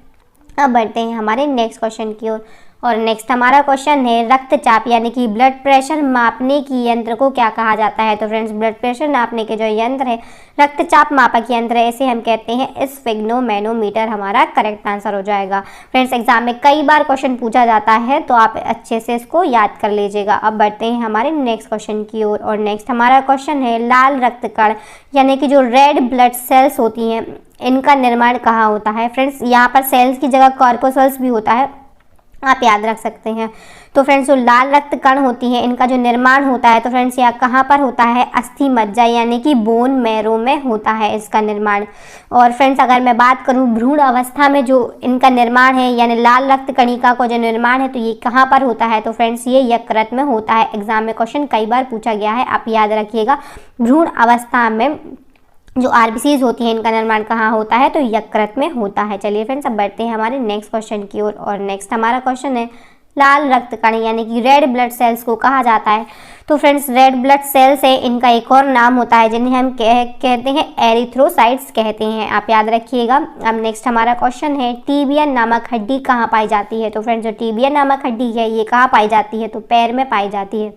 अब बढ़ते हैं हमारे नेक्स्ट क्वेश्चन की ओर। और नेक्स्ट हमारा क्वेश्चन है रक्तचाप यानी कि ब्लड प्रेशर मापने की यंत्र को क्या कहा जाता है? तो फ्रेंड्स ब्लड प्रेशर नापने के जो यंत्र है रक्तचाप मापक यंत्र है इसे हम कहते हैं स्फिग्नोमैनोमीटर। हमारा करेक्ट आंसर हो जाएगा। फ्रेंड्स एग्जाम में कई बार क्वेश्चन पूछा जाता है तो आप अच्छे से इसको याद कर लीजिएगा। अब बढ़ते हैं हमारे नेक्स्ट क्वेश्चन की ओर। और नेक्स्ट हमारा क्वेश्चन है लाल रक्त कण यानी कि जो रेड ब्लड सेल्स होती हैं इनका निर्माण कहाँ होता है? फ्रेंड्स यहाँ पर सेल्स की जगह कॉर्पोसल्स भी होता है, आप याद रख सकते हैं। तो फ्रेंड्स जो लाल रक्त कण होती हैं इनका जो निर्माण होता है तो फ्रेंड्स यह कहाँ पर होता है? अस्थि मज्जा यानी कि बोन मैरो में होता है इसका निर्माण। और फ्रेंड्स अगर मैं बात करूँ भ्रूण अवस्था में जो इनका निर्माण है यानी लाल रक्त कणिका का जो निर्माण है तो ये कहाँ पर होता है? तो फ्रेंड्स ये यकृत में होता है। एग्जाम में क्वेश्चन कई बार पूछा गया है, आप याद रखिएगा। भ्रूण अवस्था में जो RBCs होती हैं इनका निर्माण कहाँ होता है? तो यकृत में होता है। चलिए फ्रेंड्स अब बढ़ते हैं हमारे नेक्स्ट क्वेश्चन की ओर। और नेक्स्ट हमारा क्वेश्चन है लाल रक्त कण यानी कि रेड ब्लड सेल्स को कहा जाता है? तो फ्रेंड्स रेड ब्लड सेल्स है इनका एक और नाम होता है जिन्हें हम कहते हैं एरिथ्रोसाइट्स कहते हैं, आप याद रखिएगा। अब नेक्स्ट हमारा क्वेश्चन है टिबिया नामक हड्डी कहाँ पाई जाती है? तो फ्रेंड्स जो टिबिया नामक हड्डी है ये कहाँ पाई जाती है? तो पैर में पाई जाती है।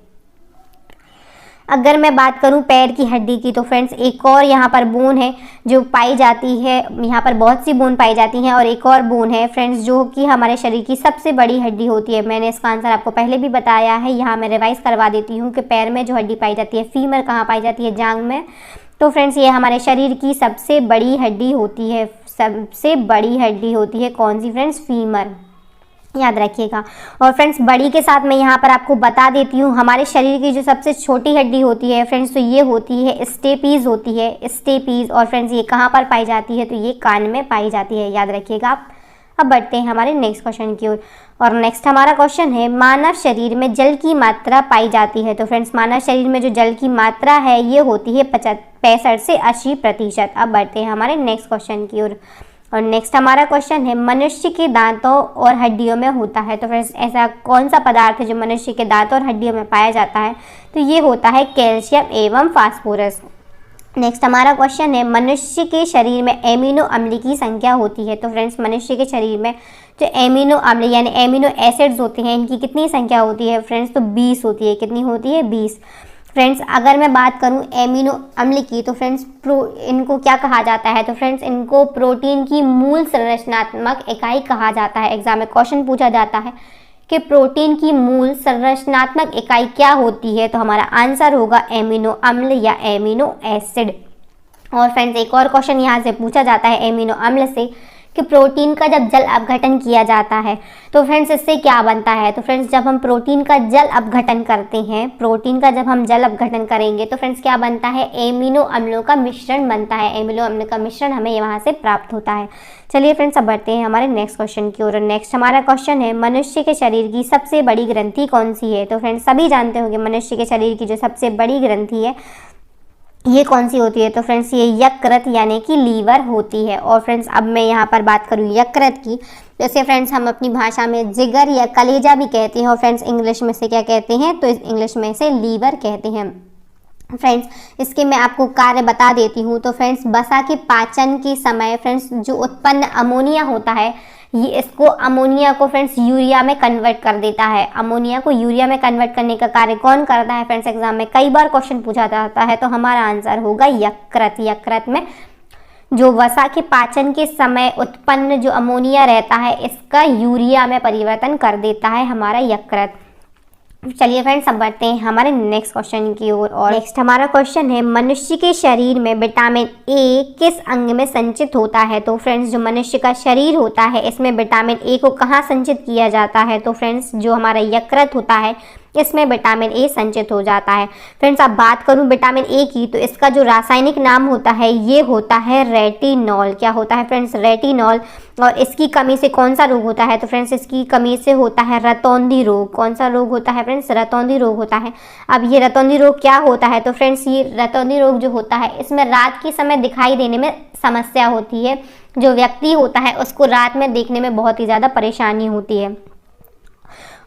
अगर मैं बात करूं पैर की हड्डी की तो फ्रेंड्स एक और यहाँ पर बोन है जो पाई जाती है। यहाँ पर बहुत सी बोन पाई जाती हैं और एक और बोन है फ्रेंड्स जो कि हमारे शरीर की सबसे बड़ी हड्डी होती है। मैंने इसका आंसर आपको पहले भी बताया है, यहाँ मैं रिवाइज करवा देती हूँ कि पैर में जो हड्डी पाई जाती है फीमर कहाँ पाई जाती है? जांघ में। तो फ्रेंड्स ये हमारे शरीर की सबसे बड़ी हड्डी होती है। सबसे बड़ी हड्डी होती है कौन सी? फ्रेंड्स फीमर, याद रखिएगा। और फ्रेंड्स बड़ी के साथ मैं यहाँ पर आपको बता देती हूँ हमारे शरीर की जो सबसे छोटी हड्डी होती है फ्रेंड्स तो ये होती है स्टेपीज होती है, स्टेपीज। और फ्रेंड्स ये कहाँ पर पाई जाती है? तो ये कान में पाई जाती है, याद रखिएगा आप। अब बढ़ते हैं हमारे नेक्स्ट क्वेश्चन की ओर। और नेक्स्ट हमारा क्वेश्चन है मानव शरीर में जल की मात्रा पाई जाती है? तो फ्रेंड्स मानव शरीर में जो जल की मात्रा है ये होती है 65 से 80%। अब बढ़ते हैं हमारे नेक्स्ट क्वेश्चन की ओर। और नेक्स्ट हमारा क्वेश्चन है मनुष्य के दांतों और हड्डियों में होता है? तो फ्रेंड्स ऐसा कौन सा पदार्थ है जो मनुष्य के दांतों और हड्डियों में पाया जाता है? तो ये होता है कैल्शियम एवं फास्फोरस। नेक्स्ट हमारा क्वेश्चन है मनुष्य के शरीर में एमिनो अम्ल की संख्या होती है। तो फ्रेंड्स मनुष्य के शरीर में जो एमिनो अम्ल यानी एमिनो एसिड्स होते हैं इनकी कितनी संख्या होती है फ्रेंड्स? तो 20 होती है। कितनी होती है? 20। फ्रेंड्स अगर मैं बात करूं एमिनो अम्ल की तो फ्रेंड्स इनको क्या कहा जाता है? तो फ्रेंड्स इनको प्रोटीन की मूल संरचनात्मक इकाई कहा जाता है। एग्जाम में क्वेश्चन पूछा जाता है कि प्रोटीन की मूल संरचनात्मक इकाई क्या होती है? तो हमारा आंसर होगा एमिनो अम्ल या एमिनो एसिड। और फ्रेंड्स एक और क्वेश्चन यहाँ से पूछा जाता है एमिनो अम्ल से कि प्रोटीन का जब जल अपघटन किया जाता है तो फ्रेंड्स इससे क्या बनता है? तो फ्रेंड्स जब हम प्रोटीन का जल अपघटन करते हैं, प्रोटीन का जब हम जल अपघटन करेंगे तो फ्रेंड्स क्या बनता है? एमिनो अम्लों का मिश्रण बनता है। एमिनो अम्ल का मिश्रण हमें वहाँ से प्राप्त होता है। चलिए फ्रेंड्स अब बढ़ते हैं हमारे नेक्स्ट क्वेश्चन की ओर। नेक्स्ट हमारा क्वेश्चन है मनुष्य के शरीर की सबसे बड़ी ग्रंथि कौन सी है? तो फ्रेंड्स सभी जानते होंगे मनुष्य के शरीर की जो सबसे बड़ी ग्रंथि है ये कौन सी होती है? तो फ्रेंड्स ये यकृत यानी कि लीवर होती है। और फ्रेंड्स अब मैं यहाँ पर बात करूँ यकृत की, जैसे फ्रेंड्स हम अपनी भाषा में जिगर या कलेजा भी कहते हैं और फ्रेंड्स इंग्लिश में से क्या कहते हैं? तो इंग्लिश में से लीवर कहते हैं। फ्रेंड्स इसके मैं आपको कार्य बता देती हूँ। तो फ्रेंड्स वसा के पाचन के समय फ्रेंड्स जो उत्पन्न अमोनिया होता है ये इसको अमोनिया को फ्रेंड्स यूरिया में कन्वर्ट कर देता है। अमोनिया को यूरिया में कन्वर्ट करने का कार्य कौन करता है? फ्रेंड्स एग्जाम में कई बार क्वेश्चन पूछा जाता है। तो हमारा आंसर होगा यकृत। यकृत में जो वसा के पाचन के समय उत्पन्न जो अमोनिया रहता है इसका यूरिया में परिवर्तन कर देता है हमारा यकृत। चलिए फ्रेंड्स अब बढ़ते हैं हमारे नेक्स्ट क्वेश्चन की ओर। और नेक्स्ट हमारा क्वेश्चन है मनुष्य के शरीर में विटामिन ए किस अंग में संचित होता है? तो फ्रेंड्स जो मनुष्य का शरीर होता है इसमें विटामिन ए को कहाँ संचित किया जाता है? तो फ्रेंड्स जो हमारा यकृत होता है इसमें विटामिन ए संचित हो जाता है। फ्रेंड्स अब बात करूं विटामिन ए की तो इसका जो रासायनिक नाम होता है ये होता है रेटिनॉल। क्या होता है फ्रेंड्स? रेटिनॉल। और इसकी कमी से कौन सा रोग होता है? तो फ्रेंड्स इसकी कमी से होता है रतौंधी रोग। कौन सा रोग होता है फ्रेंड्स? रतौंधी रोग होता है। अब ये रतौंधी रोग क्या होता है? तो फ्रेंड्स ये रतौंधी रोग जो होता है इसमें रात के समय दिखाई देने में समस्या होती है। जो व्यक्ति होता है उसको रात में देखने में बहुत ही ज़्यादा परेशानी होती है।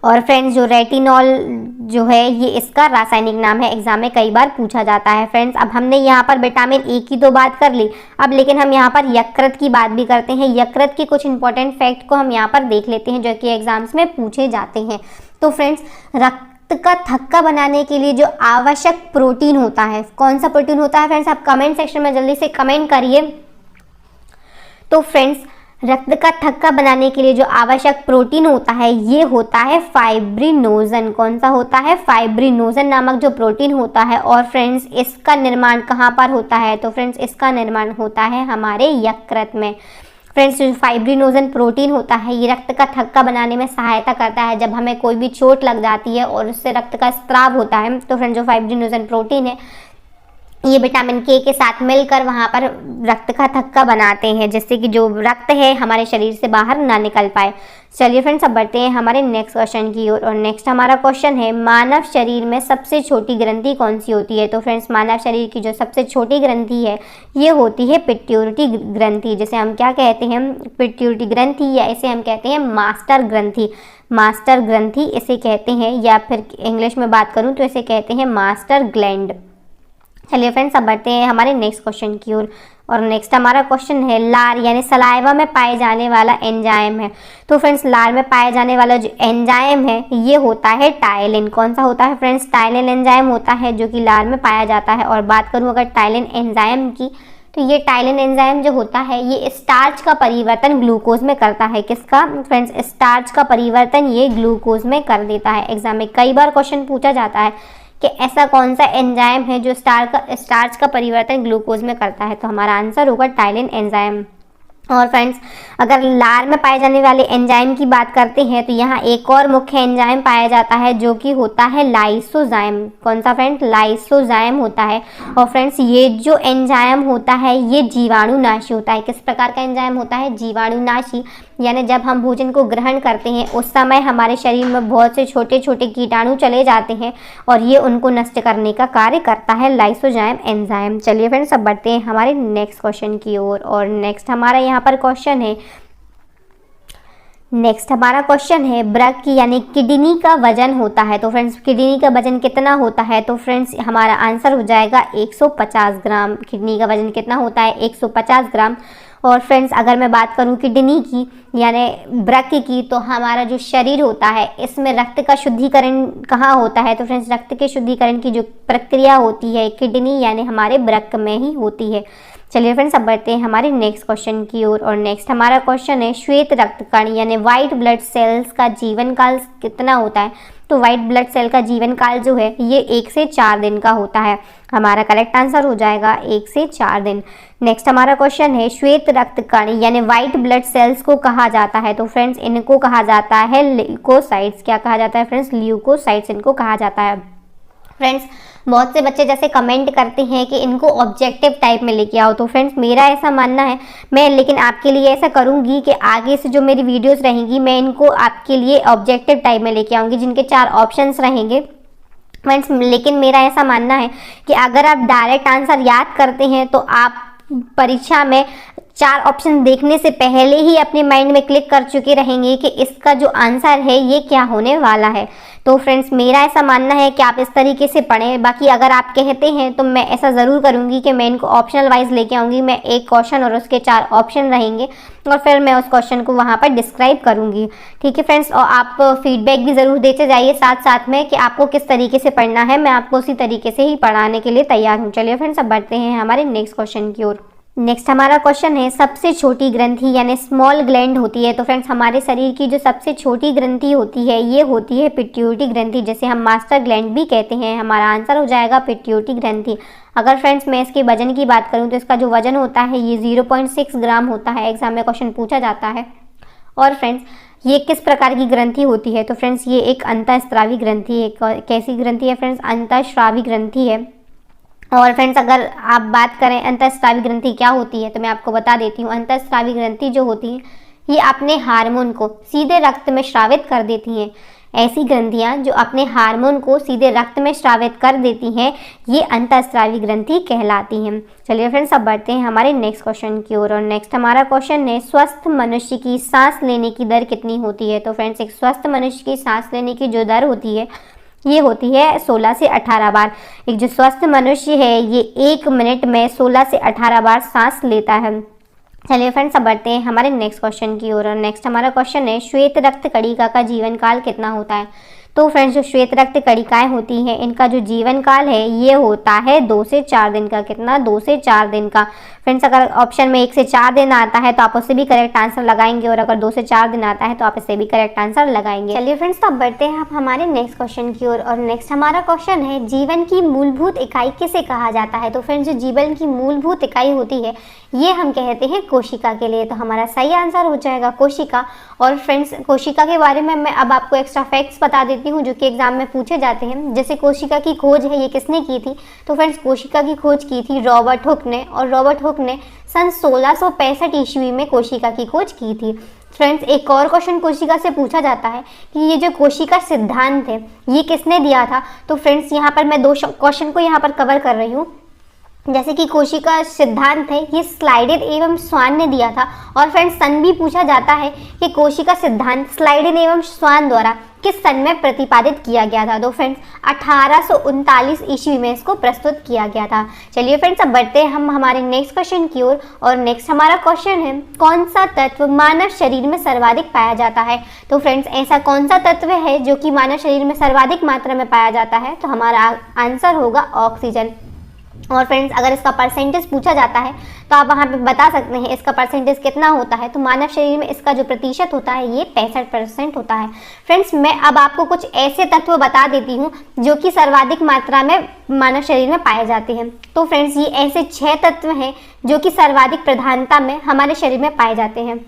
और फ्रेंड्स जो रेटिनॉल जो है ये इसका रासायनिक नाम है। एग्जाम में कई बार पूछा जाता है। फ्रेंड्स अब हमने यहाँ पर विटामिन ए की तो बात कर ली, अब लेकिन हम यहाँ पर यकृत की बात भी करते हैं। यकृत के कुछ इंपॉर्टेंट फैक्ट को हम यहाँ पर देख लेते हैं जो कि एग्जाम्स में पूछे जाते हैं। तो फ्रेंड्स रक्त का थक्का बनाने के लिए जो आवश्यक प्रोटीन होता है कौन सा प्रोटीन होता है? फ्रेंड्स आप कमेंट सेक्शन में जल्दी से कमेंट करिए। तो फ्रेंड्स रक्त का थक्का बनाने के लिए जो आवश्यक प्रोटीन होता है ये होता है फाइब्रिनोजन। कौन सा होता है? फाइब्रिनोजन नामक जो प्रोटीन होता है। और फ्रेंड्स इसका निर्माण कहाँ पर होता है? तो फ्रेंड्स इसका निर्माण होता है हमारे यकृत में। फ्रेंड्स जो फाइब्रिनोजन प्रोटीन होता है ये रक्त का थक्का बनाने में सहायता करता है। जब हमें कोई भी चोट लग जाती है और उससे रक्त का स्राव होता है तो फ्रेंड्स जो फाइब्रिनोजन प्रोटीन है ये विटामिन के साथ मिलकर वहाँ पर रक्त का थक्का बनाते हैं जिससे कि जो रक्त है हमारे शरीर से बाहर ना निकल पाए। चलिए फ्रेंड्स अब बढ़ते हैं हमारे नेक्स्ट क्वेश्चन की ओर। और नेक्स्ट हमारा क्वेश्चन है मानव शरीर में सबसे छोटी ग्रंथि कौन सी होती है? तो फ्रेंड्स मानव शरीर की जो सबसे छोटी ग्रंथि है ये होती है पिट्यूटरी ग्रंथि, जिसे हम क्या कहते हैं? पिट्यूटरी ग्रंथि, या इसे हम कहते हैं मास्टर ग्रंथि। मास्टर ग्रंथि इसे कहते हैं, या फिर इंग्लिश में बात करूँ तो इसे कहते हैं मास्टर ग्लैंड। चलिए फ्रेंड्स अब बढ़ते हैं हमारे नेक्स्ट क्वेश्चन की ओर। और नेक्स्ट हमारा क्वेश्चन है लार यानी सलाइवा में पाए जाने वाला एंजाइम है। तो फ्रेंड्स लार में पाए जाने वाला जो एंजाइम है ये होता है टाइलिन। कौन सा होता है फ्रेंड्स? टाइलिन एंजाइम होता है जो कि लार में पाया जाता है। और बात करूँ अगर टाइलिन एंजाइम की तो ये टाइलिन एंजाइम जो होता है ये स्टार्च का परिवर्तन ग्लूकोज में करता है। किसका? फ्रेंड्स स्टार्च का परिवर्तन ये ग्लूकोज में कर देता है। एग्जाम में कई बार क्वेश्चन पूछा जाता है कि ऐसा कौन सा एंजाइम है जो स्टार्च का परिवर्तन ग्लूकोज में करता है? तो हमारा आंसर होगा टाइलिन एंजाइम। और फ्रेंड्स अगर लार में पाए जाने वाले एंजाइम की बात करते हैं तो यहाँ एक और मुख्य एंजाइम पाया जाता है जो कि होता है लाइसोजाइम। कौन सा फ्रेंड्स? लाइसोजाइम होता है। और फ्रेंड्स ये जो एंजाइम होता है ये जीवाणुनाशी होता है। किस प्रकार का एंजाइम होता है? जीवाणुनाशी, यानी जब हम भोजन को ग्रहण करते हैं उस समय हमारे शरीर में बहुत से छोटे छोटे कीटाणु चले जाते हैं और ये उनको नष्ट करने का कार्य करता है लाइसोजाइम एंजाइम। चलिए फ्रेंड्स अब बढ़ते हैं हमारे नेक्स्ट क्वेश्चन की ओर। और नेक्स्ट हमारा यहाँ पर क्वेश्चन है नेक्स्ट हमारा क्वेश्चन है वृक्क यानी किडनी का वजन होता है। तो फ्रेंड्स किडनी का वजन कितना होता है? तो फ्रेंड्स हमारा आंसर हो जाएगा 150 ग्राम। किडनी का वजन कितना होता है? 150 ग्राम। और फ्रेंड्स अगर मैं बात करूं किडनी की यानी वृक्क की, तो हमारा जो शरीर होता है इसमें रक्त का शुद्धिकरण कहाँ होता है? तो फ्रेंड्स रक्त के शुद्धिकरण की जो प्रक्रिया होती है किडनी यानी हमारे वृक्क में ही होती है। चलिए फ्रेंड्स अब बढ़ते हैं हमारे नेक्स्ट क्वेश्चन की ओर। और नेक्स्ट हमारा क्वेश्चन है श्वेत रक्त कण यानी व्हाइट ब्लड सेल्स का जीवन काल कितना होता है? तो व्हाइट ब्लड सेल का जीवन काल जो है ये 1 से 4 दिन का होता है। हमारा करेक्ट आंसर हो जाएगा 1 से 4 दिन। नेक्स्ट हमारा क्वेश्चन है श्वेत रक्त कण यानी व्हाइट ब्लड सेल्स को कहा जाता है? तो फ्रेंड्स इनको कहा जाता है ल्यूकोसाइट्स। क्या कहा जाता है फ्रेंड्स? ल्यूकोसाइट्स इनको कहा जाता है। फ्रेंड्स बहुत से बच्चे जैसे कमेंट करते हैं कि इनको ऑब्जेक्टिव टाइप में लेके आओ, तो फ्रेंड्स मेरा ऐसा मानना है मैं लेकिन आपके लिए ऐसा करूंगी कि आगे से जो मेरी वीडियोस रहेंगी मैं इनको आपके लिए ऑब्जेक्टिव टाइप में लेके आऊँगी जिनके 4 ऑप्शंस रहेंगे फ्रेंड्स। लेकिन मेरा ऐसा मानना है कि अगर आप डायरेक्ट आंसर याद करते हैं तो आप परीक्षा में 4 ऑप्शन देखने से पहले ही अपने माइंड में क्लिक कर चुके रहेंगे कि इसका जो आंसर है ये क्या होने वाला है। तो फ्रेंड्स मेरा ऐसा मानना है कि आप इस तरीके से पढ़ें। बाकी अगर आप कहते हैं तो मैं ऐसा ज़रूर करूंगी कि मैं इनको ऑप्शनल वाइज लेके आऊँगी। मैं एक क्वेश्चन और उसके 4 ऑप्शन रहेंगे और फिर मैं उस क्वेश्चन को वहाँ पर डिस्क्राइब करूँगी। ठीक है फ्रेंड्स, और आप फीडबैक भी ज़रूर देते जाइए साथ साथ में कि आपको किस तरीके से पढ़ना है। मैं आपको उसी तरीके से ही पढ़ाने के लिए तैयार हूँ। चलिए फ्रेंड्स अब बढ़ते हैं हमारे नेक्स्ट क्वेश्चन की ओर। नेक्स्ट हमारा क्वेश्चन है सबसे छोटी ग्रंथि यानी स्मॉल ग्लैंड होती है। तो फ्रेंड्स हमारे शरीर की जो सबसे छोटी ग्रंथि होती है ये होती है पिट्यूटरी ग्रंथि, जिसे हम मास्टर ग्लैंड भी कहते हैं। हमारा आंसर हो जाएगा पिट्यूटरी ग्रंथि। अगर फ्रेंड्स मैं इसके वजन की बात करूं तो इसका जो वजन होता है ये 0.6 ग्राम होता है। एग्जाम में क्वेश्चन पूछा जाता है। और फ्रेंड्स ये किस प्रकार की ग्रंथि होती है? तो फ्रेंड्स ये एक अंतःस्रावी ग्रंथि है। कैसी ग्रंथि है फ्रेंड्स? अंतःस्रावी ग्रंथि है। और फ्रेंड्स अगर आप बात करें अंतःस्रावी ग्रंथि क्या होती है तो मैं आपको बता देती हूँ। अंतःस्रावी ग्रंथि जो होती है ये अपने हार्मोन को सीधे रक्त में स्रावित कर देती हैं। ऐसी ग्रंथियाँ जो अपने हार्मोन को सीधे रक्त में स्रावित कर देती हैं ये अंतःस्रावी ग्रंथि कहलाती हैं। चलिए फ्रेंड्स अब बढ़ते हैं हमारे नेक्स्ट क्वेश्चन की ओर। और नेक्स्ट हमारा क्वेश्चन है स्वस्थ मनुष्य की सांस लेने की दर कितनी होती है? तो फ्रेंड्स एक स्वस्थ मनुष्य की सांस लेने की जो दर होती है ये होती है 16 से 18 बार। एक जो स्वस्थ मनुष्य है ये 1 मिनट में 16 से 18 बार सांस लेता है। चलिए फ्रेंड्स अब बढ़ते हैं हमारे नेक्स्ट क्वेश्चन की ओर। और नेक्स्ट हमारा क्वेश्चन है श्वेत रक्त कणिका का जीवन काल कितना होता है? तो फ्रेंड्स जो श्वेत रक्त कणिकाएं होती हैं इनका जो जीवन काल है ये होता है 2 से 4 दिन का। कितना? 2 से 4 दिन का। फ्रेंड्स अगर ऑप्शन में 1 से 4 दिन आता है तो आप उससे भी करेक्ट आंसर लगाएंगे और अगर 2 से 4 दिन आता है तो आप इससे भी करेक्ट आंसर लगाएंगे। चलिए फ्रेंड्स तो अब बढ़ते हैं आप हमारे नेक्स्ट क्वेश्चन की ओर। और नेक्स्ट हमारा क्वेश्चन है जीवन की मूलभूत इकाई किसे कहा जाता है? तो फ्रेंड्स जो जीवन की मूलभूत इकाई होती है ये हम कहते हैं कोशिका के लिए। तो हमारा सही आंसर हो जाएगा कोशिका। और फ्रेंड्स कोशिका के बारे में मैं अब आपको एक्स्ट्रा फैक्ट्स बता देती हूँ जो कि एग्जाम में पूछे जाते हैं। जैसे कोशिका की खोज है ये किसने की थी? तो फ्रेंड्स कोशिका की खोज की थी रॉबर्ट हुक ने। और रॉबर्ट हुक ने सन 1665 ईस्वी में कोशिका की खोज की थी। फ्रेंड्स एक और क्वेश्चन कोशिका से पूछा जाता है कि ये जो कोशिका सिद्धांत है ये किसने दिया था? तो फ्रेंड्स यहाँ पर मैं 2 क्वेश्चन को यहाँ पर कवर कर रही हूँ। जैसे कि कोशिका सिद्धांत है ये स्लाइडेन एवं स्वान ने दिया था। और फ्रेंड्स सन भी पूछा जाता है कि कोशिका सिद्धांत स्लाइडेन एवं स्वान द्वारा किस सन में प्रतिपादित किया गया था? तो फ्रेंड्स 1839 ईस्वी में इसको प्रस्तुत किया गया था। चलिए फ्रेंड्स अब बढ़ते हैं हम हमारे नेक्स्ट क्वेश्चन की ओर। और नेक्स्ट हमारा क्वेश्चन है कौन सा तत्व मानव शरीर में सर्वाधिक पाया जाता है? तो फ्रेंड्स ऐसा कौन सा तत्व है जो कि मानव शरीर में सर्वाधिक मात्रा में पाया जाता है? तो हमारा आंसर होगा ऑक्सीजन। और फ्रेंड्स अगर इसका परसेंटेज पूछा जाता है तो आप वहाँ पे बता सकते हैं इसका परसेंटेज कितना होता है। तो मानव शरीर में इसका जो प्रतिशत होता है ये 65% होता है। फ्रेंड्स मैं अब आपको कुछ ऐसे तत्व बता देती हूँ जो कि सर्वाधिक मात्रा में मानव शरीर में पाए जाते हैं। तो फ्रेंड्स ये ऐसे 6 तत्व हैं जो कि सर्वाधिक प्रधानता में हमारे शरीर में पाए जाते हैं।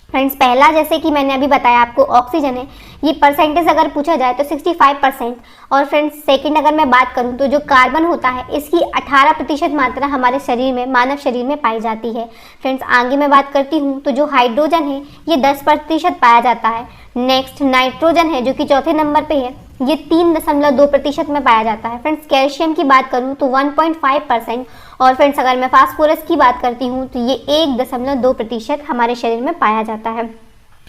फ्रेंड्स पहला जैसे कि मैंने अभी बताया आपको ऑक्सीजन है, ये परसेंटेज अगर पूछा जाए तो 65%। और फ्रेंड्स सेकंड अगर मैं बात करूं तो जो कार्बन होता है इसकी 18% मात्रा हमारे शरीर में मानव शरीर में पाई जाती है। फ्रेंड्स आगे मैं बात करती हूं तो जो हाइड्रोजन है ये 10% पाया जाता है। नेक्स्ट नाइट्रोजन है जो कि चौथे नंबर पे है, ये 3.2% में पाया जाता है। फ्रेंड्स कैल्शियम की बात करूं तो 1.5%। और फ्रेंड्स अगर मैं फास्फोरस की बात करती हूँ तो ये 1.2% हमारे शरीर में पाया जाता है।